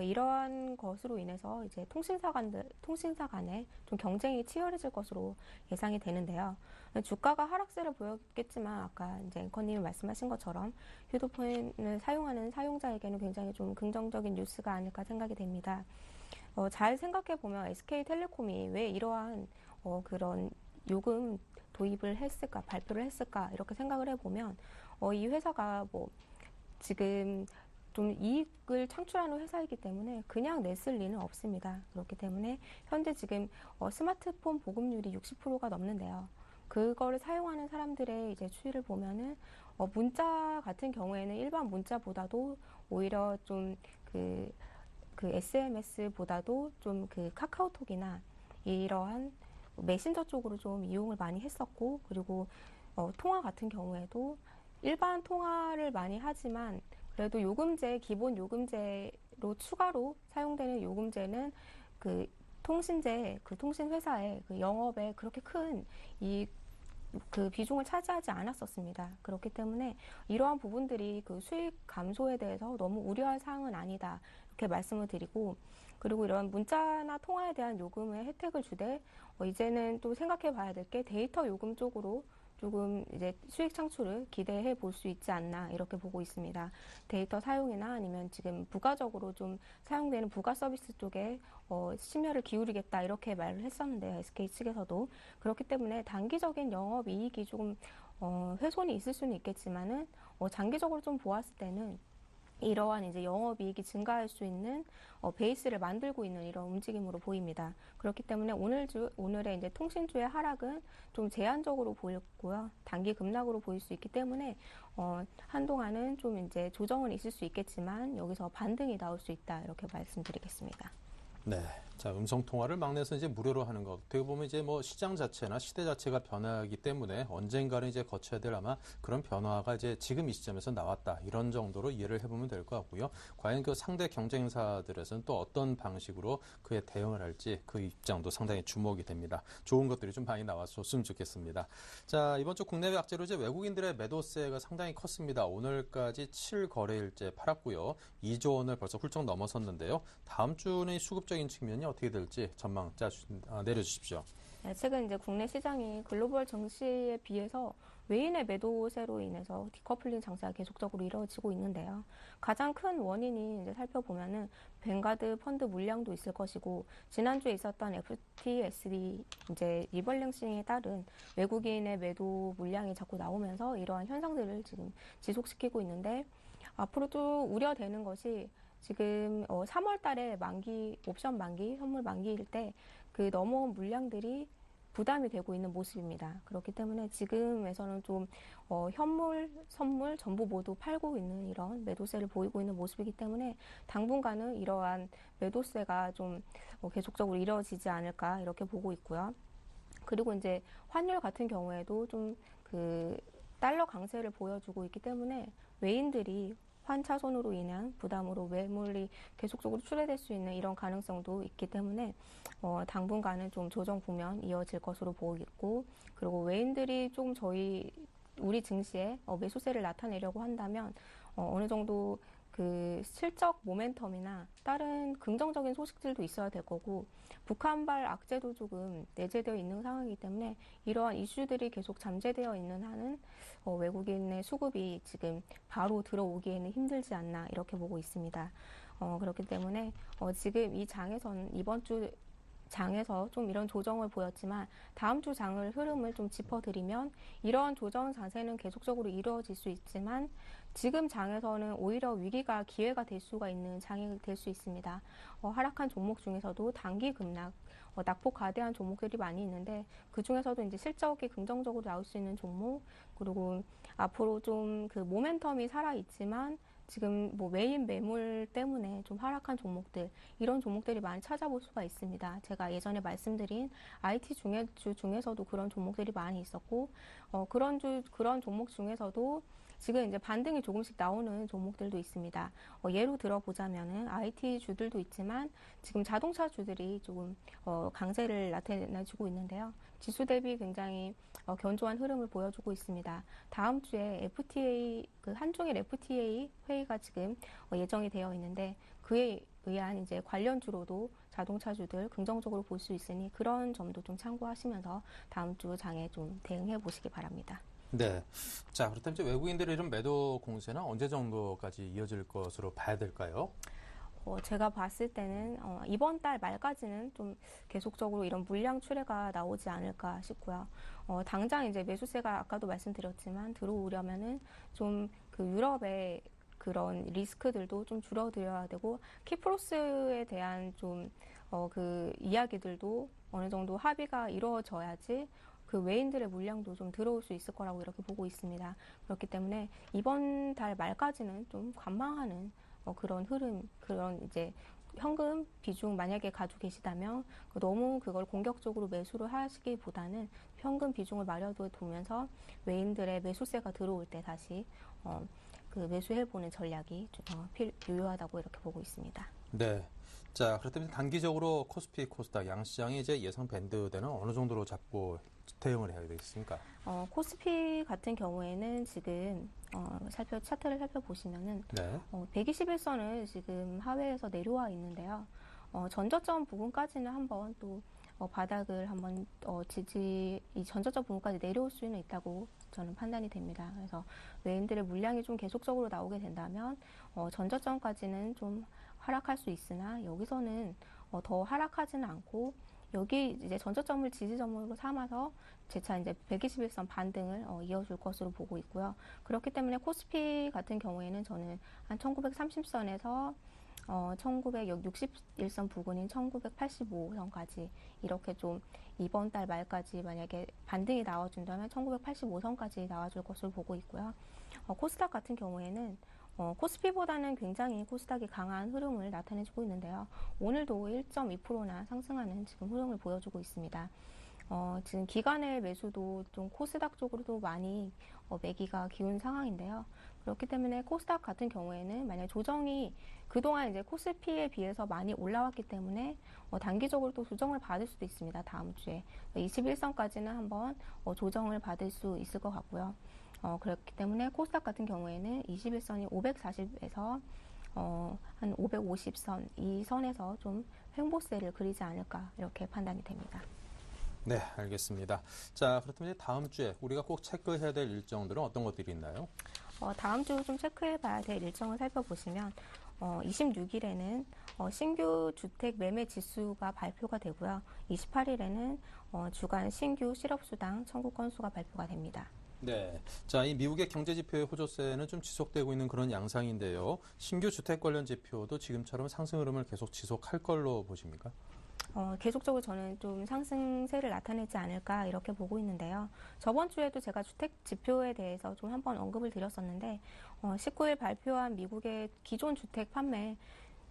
이러한 것으로 인해서 이제 통신사 간에 좀 경쟁이 치열해질 것으로 예상이 되는데요. 주가가 하락세를 보였겠지만 아까 이제 앵커님이 말씀하신 것처럼 휴대폰을 사용하는 사용자에게는 굉장히 좀 긍정적인 뉴스가 아닐까 생각이 됩니다. 잘 생각해 보면 SK텔레콤이 왜 이러한 그런 요금 도입을 했을까, 발표를 했을까, 이렇게 생각을 해보면, 이 회사가 지금 좀 이익을 창출하는 회사이기 때문에 그냥 냈을 리는 없습니다. 그렇기 때문에 현재 지금 스마트폰 보급률이 60%가 넘는데요. 그거를 사용하는 사람들의 이제 추이를 보면은, 문자 같은 경우에는 일반 문자보다도 오히려 좀 그 SMS보다도 좀 그 카카오톡이나 이러한 메신저 쪽으로 좀 이용을 많이 했었고 그리고 통화 같은 경우에도 일반 통화를 많이 하지만 그래도 요금제, 기본 요금제로 추가로 사용되는 요금제는 그 통신제, 그 통신회사의 그 영업에 그렇게 큰 그 비중을 차지하지 않았었습니다. 그렇기 때문에 이러한 부분들이 그 수익 감소에 대해서 너무 우려할 사항은 아니다. 이렇게 말씀을 드리고 그리고 이런 문자나 통화에 대한 요금의 혜택을 주되 이제는 또 생각해 봐야 될 게 데이터 요금 쪽으로 조금 이제 수익 창출을 기대해 볼 수 있지 않나 이렇게 보고 있습니다. 데이터 사용이나 아니면 지금 부가적으로 좀 사용되는 부가 서비스 쪽에 심혈을 기울이겠다 이렇게 말을 했었는데요. SK 측에서도 그렇기 때문에 단기적인 영업 이익이 조금 훼손이 있을 수는 있겠지만은 장기적으로 좀 보았을 때는 이러한 이제 영업이익이 증가할 수 있는 베이스를 만들고 있는 이런 움직임으로 보입니다. 그렇기 때문에 오늘의 이제 통신주의 하락은 좀 제한적으로 보였고요. 단기 급락으로 보일 수 있기 때문에 한동안은 좀 이제 조정은 있을 수 있겠지만 여기서 반등이 나올 수 있다 이렇게 말씀드리겠습니다. 네, 자, 음성 통화를 막내에서 이제 무료로 하는 것. 어떻게 보면 이제 뭐 시장 자체나 시대 자체가 변하기 때문에 언젠가는 이제 거쳐야 될 아마 그런 변화가 이제 지금 이 시점에서 나왔다. 이런 정도로 이해를 해보면 될 것 같고요. 과연 그 상대 경쟁사들에서는 또 어떤 방식으로 그에 대응을 할지 그 입장도 상당히 주목이 됩니다. 좋은 것들이 좀 많이 나왔으면 좋겠습니다. 자, 이번 주 국내외 악재로 이제 외국인들의 매도세가 상당히 컸습니다. 오늘까지 7거래일째 팔았고요. 2조 원을 벌써 훌쩍 넘어섰는데요. 다음 주는 이 수급적인 측면이 어떻게 될지 전망 내려주십시오. 네, 최근 이제 국내 시장이 글로벌 증시에 비해서 외인의 매도세로 인해서 디커플링 장세가 계속적으로 이루어지고 있는데요. 가장 큰 원인이 이제 살펴보면은 뱅가드 펀드 물량도 있을 것이고, 지난주에 있었던 FTSD 이제 리밸런싱에 따른 외국인의 매도 물량이 자꾸 나오면서 이러한 현상들을 지금 지속시키고 있는데, 앞으로도 우려되는 것이 지금 3월 달에 옵션 만기, 현물 만기일 때 그 넘어온 물량들이 부담이 되고 있는 모습입니다. 그렇기 때문에 지금에서는 좀 현물, 선물 전부 모두 팔고 있는 이런 매도세를 보이고 있는 모습이기 때문에 당분간은 이러한 매도세가 좀 계속적으로 이루어지지 않을까 이렇게 보고 있고요. 그리고 이제 환율 같은 경우에도 좀 그 달러 강세를 보여주고 있기 때문에 외인들이 환차손으로 인한 부담으로 매물이 계속적으로 출회될 수 있는 이런 가능성도 있기 때문에 당분간은 좀 조정 국면 이어질 것으로 보이고, 그리고 외인들이 좀 우리 증시에 매수세를 나타내려고 한다면 어느 정도 그 실적 모멘텀이나 다른 긍정적인 소식들도 있어야 될 거고, 북한발 악재도 조금 내재되어 있는 상황이기 때문에 이러한 이슈들이 계속 잠재되어 있는 한은 외국인의 수급이 지금 바로 들어오기에는 힘들지 않나 이렇게 보고 있습니다. 그렇기 때문에 지금 이번 주 장에서 좀 이런 조정을 보였지만 다음 주 장을 흐름을 좀 짚어드리면, 이러한 조정 자세는 계속적으로 이루어질 수 있지만 지금 장에서는 오히려 위기가 기회가 될 수가 있는 장이 될 수 있습니다. 하락한 종목 중에서도 단기 급락, 낙폭 가대한 종목들이 많이 있는데, 그 중에서도 이제 실적이 긍정적으로 나올 수 있는 종목, 그리고 앞으로 좀 그 모멘텀이 살아 있지만 지금 뭐 외인 매물 때문에 좀 하락한 종목들, 이런 종목들이 많이 찾아볼 수가 있습니다. 제가 예전에 말씀드린 IT 주 중에서도 그런 종목들이 많이 있었고, 그런 종목 중에서도 지금 이제 반등이 조금씩 나오는 종목들도 있습니다. 예로 들어보자면은 IT 주들도 있지만 지금 자동차 주들이 조금 강세를 나타내주고 있는데요. 지수 대비 굉장히 견조한 흐름을 보여주고 있습니다. 다음 주에 한중일 FTA 회의가 지금 예정이 되어 있는데, 그에 의한 이제 관련주로도 자동차주들 긍정적으로 볼 수 있으니 그런 점도 좀 참고하시면서 다음 주 장에 좀 대응해 보시기 바랍니다. 네. 자, 그렇다면 이제 외국인들의 이런 매도 공세는 언제 정도까지 이어질 것으로 봐야 될까요? 제가 봤을 때는 이번 달 말까지는 좀 계속적으로 이런 물량 출회가 나오지 않을까 싶고요. 당장 이제 매수세가 아까도 말씀드렸지만 들어오려면은 좀 그 유럽의 그런 리스크들도 좀 줄어들어야 되고, 키프로스에 대한 좀 그 이야기들도 어느 정도 합의가 이루어져야지 그 외인들의 물량도 좀 들어올 수 있을 거라고 이렇게 보고 있습니다. 그렇기 때문에 이번 달 말까지는 좀 관망하는 그런 흐름, 그런 이제 현금 비중 만약에 가지고 계시다면 너무 그걸 공격적으로 매수를 하시기보다는 현금 비중을 마련해 두면서 외인들의 매수세가 들어올 때 다시 그 매수해보는 전략이 유효하다고 이렇게 보고 있습니다. 네. 자, 그렇다면 단기적으로 코스피, 코스닥 양시장이 이제 예상 밴드대는 어느 정도로 잡고 대응을 해야 되겠습니까? 코스피 같은 경우에는 지금 차트를 살펴보시면은 네. 121선을 지금 하회에서 내려와 있는데요. 전저점 부분까지는 한번 또 바닥을 한번 이 전저점 부분까지 내려올 수는 있다고 저는 판단이 됩니다. 그래서 외인들의 물량이 좀 계속적으로 나오게 된다면 전저점까지는 좀 하락할 수 있으나, 여기서는 더 하락하지는 않고 여기 이제 전저점을 지지점으로 삼아서 재차 이제 121선 반등을 이어줄 것으로 보고 있고요. 그렇기 때문에 코스피 같은 경우에는 저는 한 1930선에서 1961선 부근인 1985선까지 이렇게 좀 이번 달 말까지 만약에 반등이 나와준다면 1985선까지 나와줄 것으로 보고 있고요. 코스닥 같은 경우에는 코스피보다는 굉장히 코스닥이 강한 흐름을 나타내주고 있는데요. 오늘도 1.2%나 상승하는 지금 흐름을 보여주고 있습니다. 지금 기관의 매수도 좀 코스닥 쪽으로도 많이 매기가 기운 상황인데요. 그렇기 때문에 코스닥 같은 경우에는 만약 조정이 그동안 이제 코스피에 비해서 많이 올라왔기 때문에 단기적으로 또 조정을 받을 수도 있습니다. 다음 주에 21선까지는 한번 조정을 받을 수 있을 것 같고요. 그렇기 때문에 코스닥 같은 경우에는 21선이 540에서 한 550선 이 선에서 좀 횡보세를 그리지 않을까 이렇게 판단이 됩니다. 네, 알겠습니다. 자, 그렇다면 이제 다음 주에 우리가 꼭 체크해야 될 일정들은 어떤 것들이 있나요? 다음 주 좀 체크해 봐야 될 일정을 살펴보시면 26일에는 신규 주택 매매 지수가 발표가 되고요. 28일에는 주간 신규 실업수당 청구 건수가 발표가 됩니다. 네. 자, 이 미국의 경제 지표의 호조세는 좀 지속되고 있는 그런 양상인데요. 신규 주택 관련 지표도 지금처럼 상승 흐름을 계속 지속할 걸로 보십니까? 계속적으로 저는 좀 상승세를 나타내지 않을까 이렇게 보고 있는데요. 저번 주에도 제가 주택 지표에 대해서 좀 한번 언급을 드렸었는데 19일 발표한 미국의 기존 주택 판매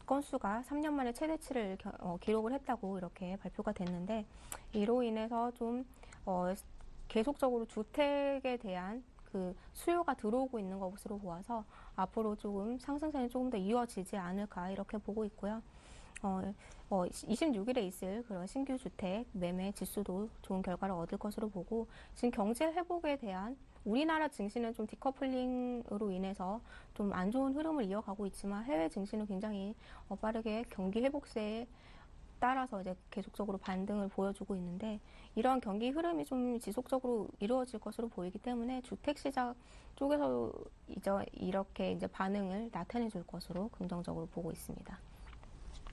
건수가 3년 만에 최대치를 기록을 했다고 이렇게 발표가 됐는데 이로 인해서 좀 계속적으로 주택에 대한 그 수요가 들어오고 있는 것으로 보아서 앞으로 조금 상승세는 조금 더 이어지지 않을까 이렇게 보고 있고요. 26일에 있을 그런 신규 주택 매매 지수도 좋은 결과를 얻을 것으로 보고 지금 경제 회복에 대한 우리나라 증시는 좀 디커플링으로 인해서 좀 안 좋은 흐름을 이어가고 있지만 해외 증시는 굉장히 빠르게 경기 회복세에 따라서 이제 계속적으로 반등을 보여주고 있는데 이러한 경기 흐름이 좀 지속적으로 이루어질 것으로 보이기 때문에 주택 시장 쪽에서 이렇게 이제 반응을 나타내 줄 것으로 긍정적으로 보고 있습니다.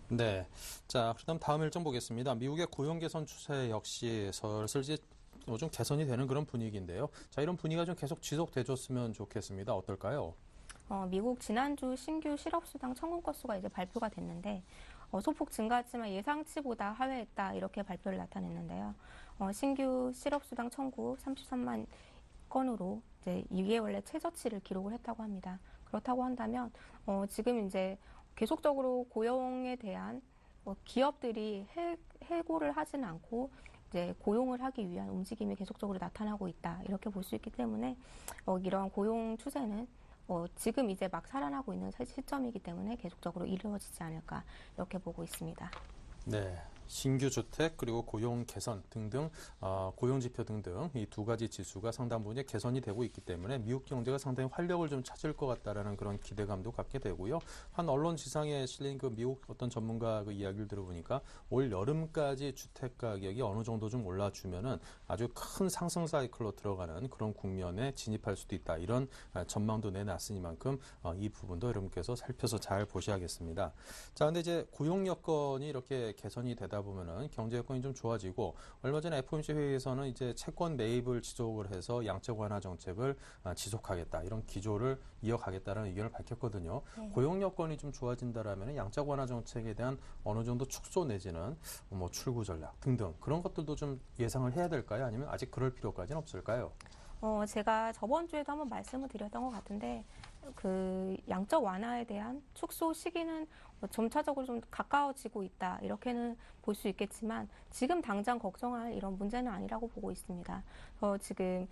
네. 자, 그다음 다음 일정 보겠습니다. 미국의 고용 개선 추세 역시 슬슬 좀 개선이 되는 그런 분위기인데요. 자, 이런 분위기가 좀 계속 지속돼줬으면 좋겠습니다. 어떨까요? 미국 지난주 신규 실업수당 청구 건수가 이제 발표가 됐는데 소폭 증가했지만 예상치보다 하회했다 이렇게 발표를 나타냈는데요. 신규 실업수당 청구 33만 건으로 이제 2개월 내 최저치를 기록을 했다고 합니다. 그렇다고 한다면 지금 이제 계속적으로 고용에 대한 기업들이 해고를 하지는 않고 이제 고용을 하기 위한 움직임이 계속적으로 나타나고 있다 이렇게 볼 수 있기 때문에 이러한 고용 추세는 지금 이제 막 살아나고 있는 시점이기 때문에 계속적으로 이루어지지 않을까 이렇게 보고 있습니다. 네. 신규 주택 그리고 고용 개선 등등 고용 지표 등등 이 두 가지 지수가 상당 부분 개선이 되고 있기 때문에 미국 경제가 상당히 활력을 좀 찾을 것 같다라는 그런 기대감도 갖게 되고요. 한 언론 지상에 실린 그 미국 어떤 전문가 그 이야기를 들어보니까 올 여름까지 주택 가격이 어느 정도 좀 올라주면은 아주 큰 상승 사이클로 들어가는 그런 국면에 진입할 수도 있다. 이런 전망도 내놨으니만큼 이 부분도 여러분께서 살펴서 잘 보셔야겠습니다. 자, 근데 이제 고용 여건이 이렇게 개선이 되다 보면은 경제 여건이 좀 좋아지고 얼마 전에 FOMC 회의에서는 이제 채권 매입을 지속을 해서 양적 완화 정책을 지속하겠다 이런 기조를 이어가겠다는 의견을 밝혔거든요. 네. 고용 여건이 좀 좋아진다라면 양적 완화 정책에 대한 어느 정도 축소 내지는 뭐 출구 전략 등등 그런 것들도 좀 예상을 해야 될까요? 아니면 아직 그럴 필요까지는 없을까요? 제가 저번 주에도 한번 말씀을 드렸던 것 같은데 그 양적 완화에 대한 축소 시기는 점차적으로 좀 가까워지고 있다 이렇게는 볼 수 있겠지만 지금 당장 걱정할 이런 문제는 아니라고 보고 있습니다. 지금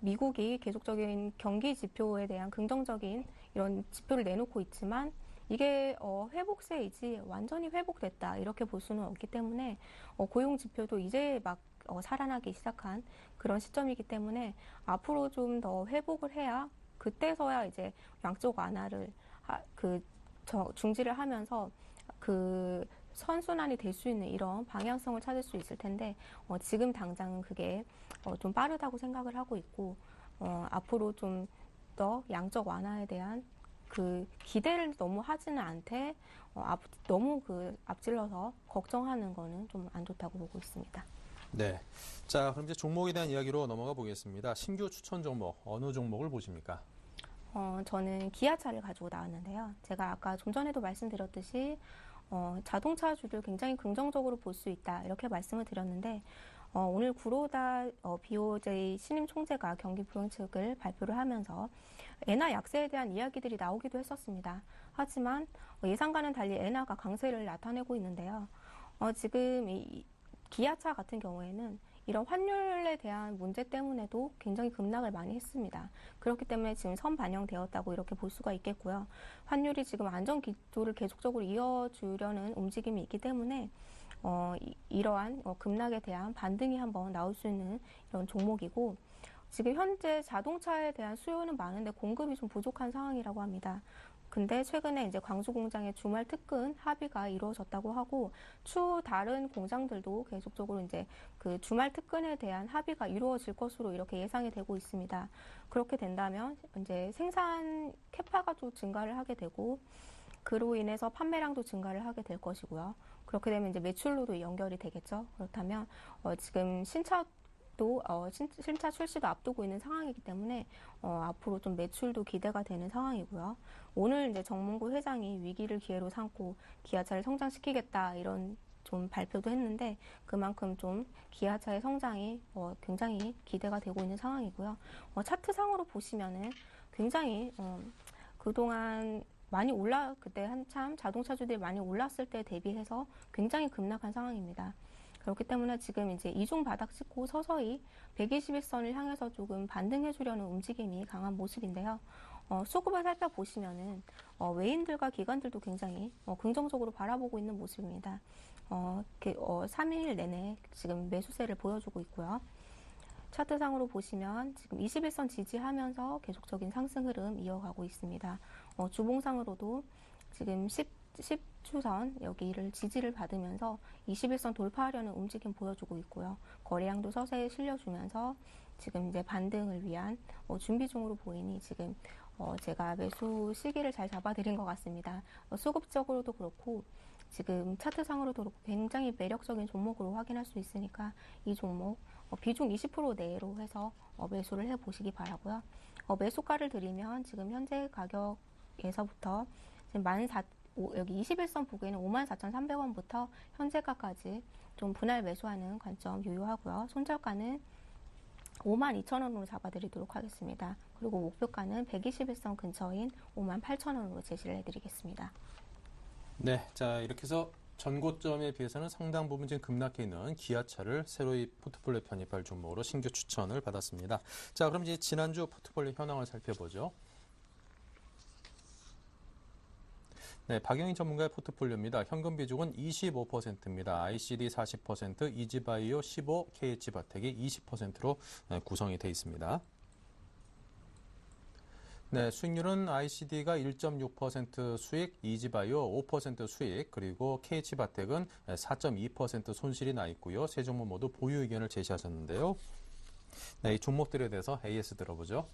미국이 계속적인 경기 지표에 대한 긍정적인 이런 지표를 내놓고 있지만 이게 회복세이지 완전히 회복됐다 이렇게 볼 수는 없기 때문에 고용 지표도 이제 막 살아나기 시작한 그런 시점이기 때문에 앞으로 좀 더 회복을 해야 그때서야 이제 양적 완화를 중지를 하면서 그 선순환이 될 수 있는 이런 방향성을 찾을 수 있을 텐데 지금 당장은 그게 좀 빠르다고 생각을 하고 있고 앞으로 좀 더 양적 완화에 대한 그 기대를 너무 하지는 않되 너무 앞질러서 걱정하는 거는 좀 안 좋다고 보고 있습니다. 네. 자, 그럼 이제 종목에 대한 이야기로 넘어가 보겠습니다. 신규 추천 종목 어느 종목을 보십니까? 저는 기아차를 가지고 나왔는데요. 제가 아까 좀 전에도 말씀드렸듯이 자동차주를 굉장히 긍정적으로 볼 수 있다 이렇게 말씀을 드렸는데 오늘 구로다 BOJ 신임 총재가 경기 부양책을 발표를 하면서 엔화 약세에 대한 이야기들이 나오기도 했었습니다. 하지만 예상과는 달리 엔화가 강세를 나타내고 있는데요. 지금 이 기아차 같은 경우에는 이런 환율에 대한 문제 때문에도 굉장히 급락을 많이 했습니다. 그렇기 때문에 지금 선반영되었다고 이렇게 볼 수가 있겠고요. 환율이 지금 안정 기조를 계속적으로 이어주려는 움직임이 있기 때문에 이러한 급락에 대한 반등이 한번 나올 수 있는 이런 종목이고, 지금 현재 자동차에 대한 수요는 많은데 공급이 좀 부족한 상황이라고 합니다. 근데 최근에 이제 광주 공장의 주말 특근 합의가 이루어졌다고 하고, 추후 다른 공장들도 계속적으로 이제 그 주말 특근에 대한 합의가 이루어질 것으로 이렇게 예상이 되고 있습니다. 그렇게 된다면 이제 생산 캐파가 좀 증가를 하게 되고, 그로 인해서 판매량도 증가를 하게 될 것이고요. 그렇게 되면 이제 매출로도 연결이 되겠죠. 그렇다면 지금 신차 출시도 앞두고 있는 상황이기 때문에 앞으로 좀 매출도 기대가 되는 상황이고요. 오늘 이제 정몽구 회장이 위기를 기회로 삼고 기아차를 성장시키겠다 이런 좀 발표도 했는데, 그만큼 좀 기아차의 성장이 굉장히 기대가 되고 있는 상황이고요. 차트상으로 보시면은 굉장히 그동안 그때 한참 자동차주들이 많이 올랐을 때 대비해서 굉장히 급락한 상황입니다. 그렇기 때문에 지금 이제 이중 바닥 찍고 서서히 121선을 향해서 조금 반등해 주려는 움직임이 강한 모습인데요. 수급을 살펴보시면은 외인들과 기관들도 굉장히 긍정적으로 바라보고 있는 모습입니다. 3일 내내 지금 매수세를 보여주고 있고요. 차트상으로 보시면 지금 21선 지지하면서 계속적인 상승 흐름 이어가고 있습니다. 주봉상으로도 지금 10추선 여기를 지지를 받으면서 21선 돌파하려는 움직임 보여주고 있고요. 거래량도 서서히 실려주면서 지금 이제 반등을 위한 준비 중으로 보이니 지금 제가 매수 시기를 잘 잡아드린 것 같습니다. 수급적으로도 그렇고 지금 차트상으로도 그렇고 굉장히 매력적인 종목으로 확인할 수 있으니까 이 종목 비중 20% 내로 해서 매수를 해보시기 바라고요. 매수가를 드리면 지금 현재 가격에서부터 지금 여기 21선 부근에는 54,300원부터 현재가까지 좀 분할 매수하는 관점 유효하고요. 손절가는 52,000원으로 잡아드리도록 하겠습니다. 그리고 목표가는 121선 근처인 58,000원으로 제시를 해드리겠습니다. 네, 자 이렇게 해서 전고점에 비해서는 상당 부분 지금 급락해 있는 기아차를 새로이 포트폴리오 편입할 종목으로 신규 추천을 받았습니다. 자, 그럼 이제 지난주 포트폴리오 현황을 살펴보죠. 네, 박영인 전문가의 포트폴리오입니다. 현금 비중은 25%입니다. ICD 40%, 이지바이오 15%, KH바텍이 20%로 구성이 되어 있습니다. 네, 수익률은 ICD가 1.6% 수익, 이지바이오 5% 수익, 그리고 KH바텍은 4.2% 손실이 나 있고요. 세 종목 모두 보유 의견을 제시하셨는데요. 네, 이 종목들에 대해서 AS 들어보죠.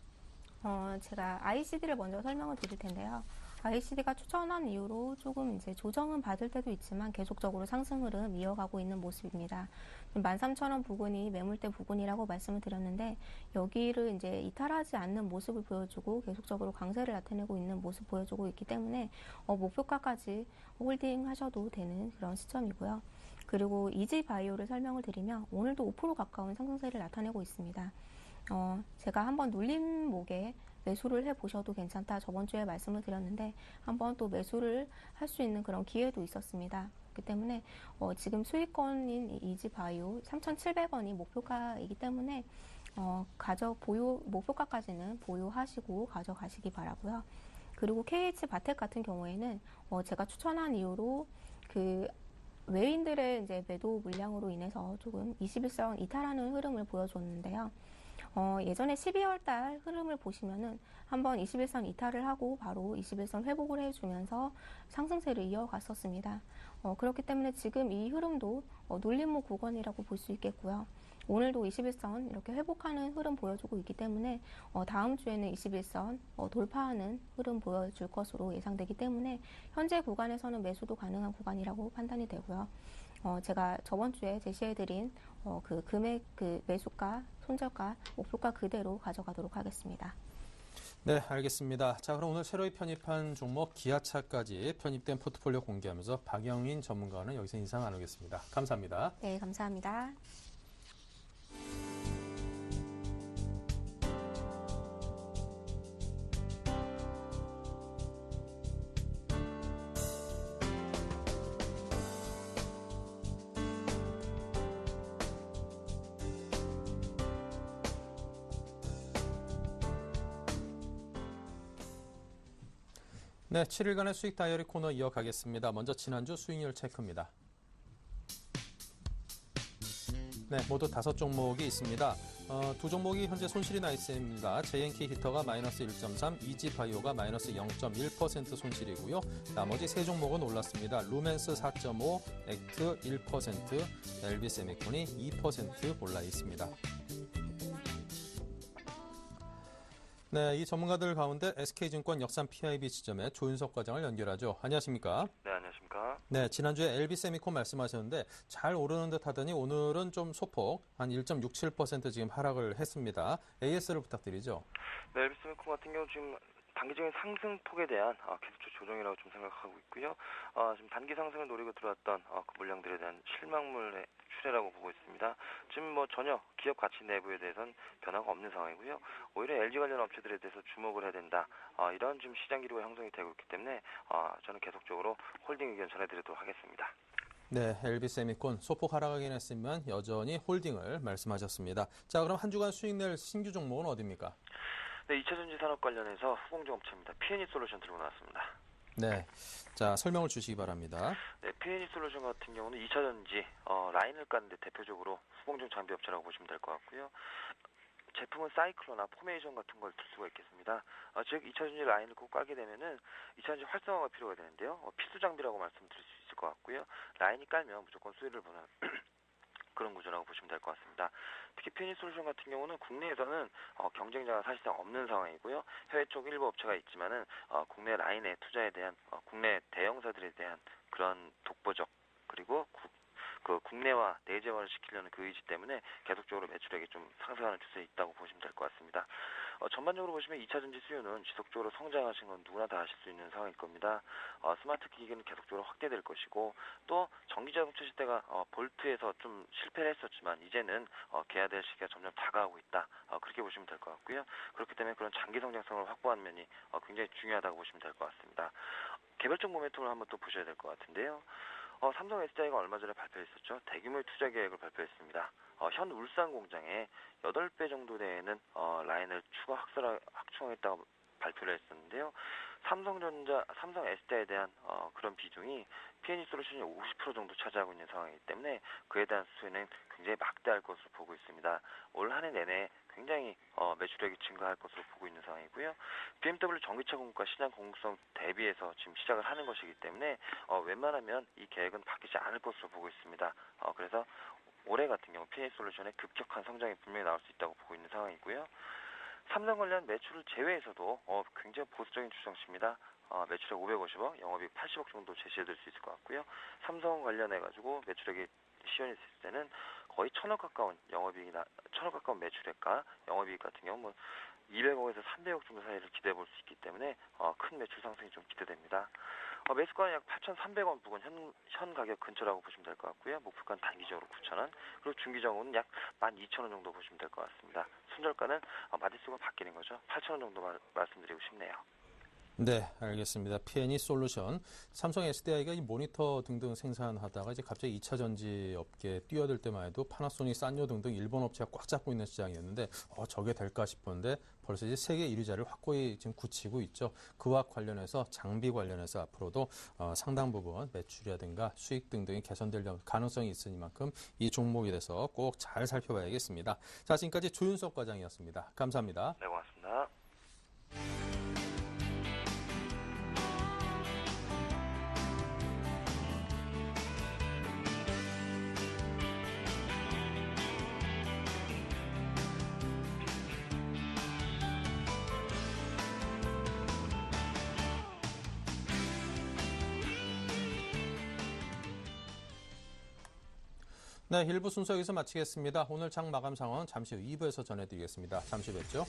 제가 ICD를 먼저 설명을 드릴 텐데요. ICD가 추천한 이후로 조금 이제 조정은 받을 때도 있지만 계속적으로 상승 흐름 이어가고 있는 모습입니다. 13,000원 부근이 매물대 부근이라고 말씀을 드렸는데, 여기를 이제 이탈하지 않는 모습을 보여주고 계속적으로 강세를 나타내고 있는 모습 보여주고 있기 때문에 목표가까지 홀딩 하셔도 되는 그런 시점이고요. 그리고 이지바이오를 설명을 드리면 오늘도 5% 가까운 상승세를 나타내고 있습니다. 제가 한번 눌림목에 매수를 해보셔도 괜찮다 저번 주에 말씀을 드렸는데, 한번 또 매수를 할 수 있는 그런 기회도 있었습니다. 그렇기 때문에 지금 수익권인 이지바이오 3,700원이 목표가이기 때문에 목표가까지는 보유하시고 가져가시기 바라고요. 그리고 KH바텍 같은 경우에는 제가 추천한 이유로 그 외인들의 이제 매도 물량으로 인해서 조금 21선 이탈하는 흐름을 보여줬는데요. 예전에 12월 달 흐름을 보시면은 한번 21선 이탈을 하고 바로 21선 회복을 해주면서 상승세를 이어갔었습니다. 그렇기 때문에 지금 이 흐름도 눌림목 구간이라고 볼 수 있겠고요. 오늘도 21선 이렇게 회복하는 흐름 보여주고 있기 때문에 다음 주에는 21선 돌파하는 흐름 보여줄 것으로 예상되기 때문에 현재 구간에서는 매수도 가능한 구간이라고 판단이 되고요. 제가 저번 주에 제시해드린 그 금액, 그 매수가, 손절가, 목표가 그대로 가져가도록 하겠습니다. 네, 알겠습니다. 자, 그럼 오늘 새로 편입한 종목 기아차까지 편입된 포트폴리오 공개하면서 박영인 전문가는 여기서 인사 나누겠습니다. 감사합니다. 네, 감사합니다. 네, 7일간의 수익 다이어리 코너 이어가겠습니다. 먼저 지난주 수익률 체크입니다. 네, 모두 5종목이 있습니다. 두 종목이 현재 손실이 나 있습니다. JNK 히터가 마이너스 1.3, 이지바이오가 마이너스 0.1% 손실이고요. 나머지 3종목은 올랐습니다. 루멘스 4.5, 액트 1%, LB세미콘이 2% 올라 있습니다. 네, 이 전문가들 가운데 SK증권 역산 PIB 지점의 조윤석 과장을 연결하죠. 안녕하십니까? 네, 안녕하십니까? 네, 지난주에 LB세미콘 말씀하셨는데 잘 오르는 듯 하더니 오늘은 좀 소폭 한 1.67% 지금 하락을 했습니다. AS를 부탁드리죠. 네, LB세미콘 같은 경우 지금 단기적인 상승폭에 대한 계속적 조정이라고 좀 생각하고 있고요. 지금 단기 상승을 노리고 들어왔던 그 물량들에 대한 실망물의 추세라고 보고 있습니다. 지금 전혀 기업 가치 내부에 대해서는 변화가 없는 상황이고요. 오히려 LG 관련 업체들에 대해서 주목을 해야 된다. 이런 지금 시장 기류가 형성이 되고 있기 때문에 저는 계속적으로 홀딩 의견 전해드리도록 하겠습니다. 네, LB세미콘 소폭 하락하긴 했지만 여전히 홀딩을 말씀하셨습니다. 자, 그럼 한 주간 수익 낼 신규 종목은 어디입니까? 네, 2차전지 산업 관련해서 후공정 업체입니다. P&E 솔루션 들고 나왔습니다. 네, 자 설명을 주시기 바랍니다. 네, P&E 솔루션 같은 경우는 2차전지 라인을 까는데 대표적으로 후공정 장비 업체라고 보시면 될 것 같고요. 제품은 사이클로나 포메이션 같은 걸 들 수가 있겠습니다. 즉 2차전지 라인을 꼭 깔게 되면은 2차전지 활성화가 필요가 되는데요. 필수 장비라고 말씀드릴 수 있을 것 같고요. 라인이 깔면 무조건 수혜를 보는 그런 구조라고 보시면 될 것 같습니다. 특히 P&E 솔루션 같은 경우는 국내에서는 경쟁자가 사실상 없는 상황이고요. 해외 쪽 일부 업체가 있지만은 국내 라인의 투자에 대한 국내 대형사들에 대한 그런 독보적 그리고 국내화 내재화를 시키려는 그 의지 때문에 계속적으로 매출액이 좀 상승하는 추세에 있다고 보시면 될 것 같습니다. 전반적으로 보시면 2차전지 수요는 지속적으로 성장하신 건 누구나 다 아실 수 있는 상황일 겁니다. 스마트 기기는 계속적으로 확대될 것이고 또 전기자동차 시대가 볼트에서 좀 실패를 했었지만 이제는 개화될 시기가 점점 다가오고 있다. 그렇게 보시면 될 것 같고요. 그렇기 때문에 그런 장기 성장성을 확보하는 면이 굉장히 중요하다고 보시면 될 것 같습니다. 개별적 모멘텀을 한번 또 보셔야 될 것 같은데요. 삼성 SDI가 얼마 전에 발표했었죠. 대규모의 투자 계획을 발표했습니다. 현 울산 공장에 8배 정도 되는 라인을 추가 확충하겠다고 발표를 했었는데요. 삼성 SDI에 대한 그런 비중이 P&E 솔루션이 50% 정도 차지하고 있는 상황이기 때문에 그에 대한 수혜는 굉장히 막대할 것으로 보고 있습니다. 올 한 해 내내 굉장히 매출액이 증가할 것으로 보고 있는 상황이고요. BMW 전기차 공급과 시장 공급성 대비해서 지금 시작을 하는 것이기 때문에 웬만하면 이 계획은 바뀌지 않을 것으로 보고 있습니다. 그래서 올해 같은 경우 P&E 솔루션의 급격한 성장이 분명히 나올 수 있다고 보고 있는 상황이고요. 삼성 관련 매출을 제외해서도 굉장히 보수적인 추정치입니다. 매출액 550억, 영업이익 80억 정도 제시해드릴 수 있을 것 같고요. 삼성 관련해가지고 매출액이 시연이 됐을 때는 거의 1,000억 가까운 매출액과 영업이익 같은 경우 200억에서 300억 정도 사이를 기대해 볼 수 있기 때문에 큰 매출 상승이 좀 기대됩니다. 매수가는 약 8,300원 부근 현 가격 근처라고 보시면 될 것 같고요. 목표가는 단기적으로 9,000원, 그리고 중기적으로는 약 12,000원 정도 보시면 될 것 같습니다. 순저가는 마디수가 바뀌는 거죠. 8,000원 정도 말씀드리고 싶네요. 네, 알겠습니다. P&E 솔루션, 삼성 SDI가 이 모니터 등등 생산하다가 이제 갑자기 2차 전지 업계에 뛰어들 때만 해도 파나소닉, 산요 등등 일본 업체가 꽉 잡고 있는 시장이었는데 저게 될까 싶었는데 벌써 이제 세계 1위자를 확고히 지금 굳히고 있죠. 그와 관련해서 장비 관련해서 앞으로도 상당 부분 매출이라든가 수익 등등이 개선될 가능성이 있으니만큼 이 종목에 대해서 꼭 잘 살펴봐야겠습니다. 자, 지금까지 조윤석 과장이었습니다. 감사합니다. 네, 고맙습니다. 네, 1부 순서 여기서 마치겠습니다. 오늘 장 마감 상황은 잠시 후 2부에서 전해드리겠습니다. 잠시 뵙죠.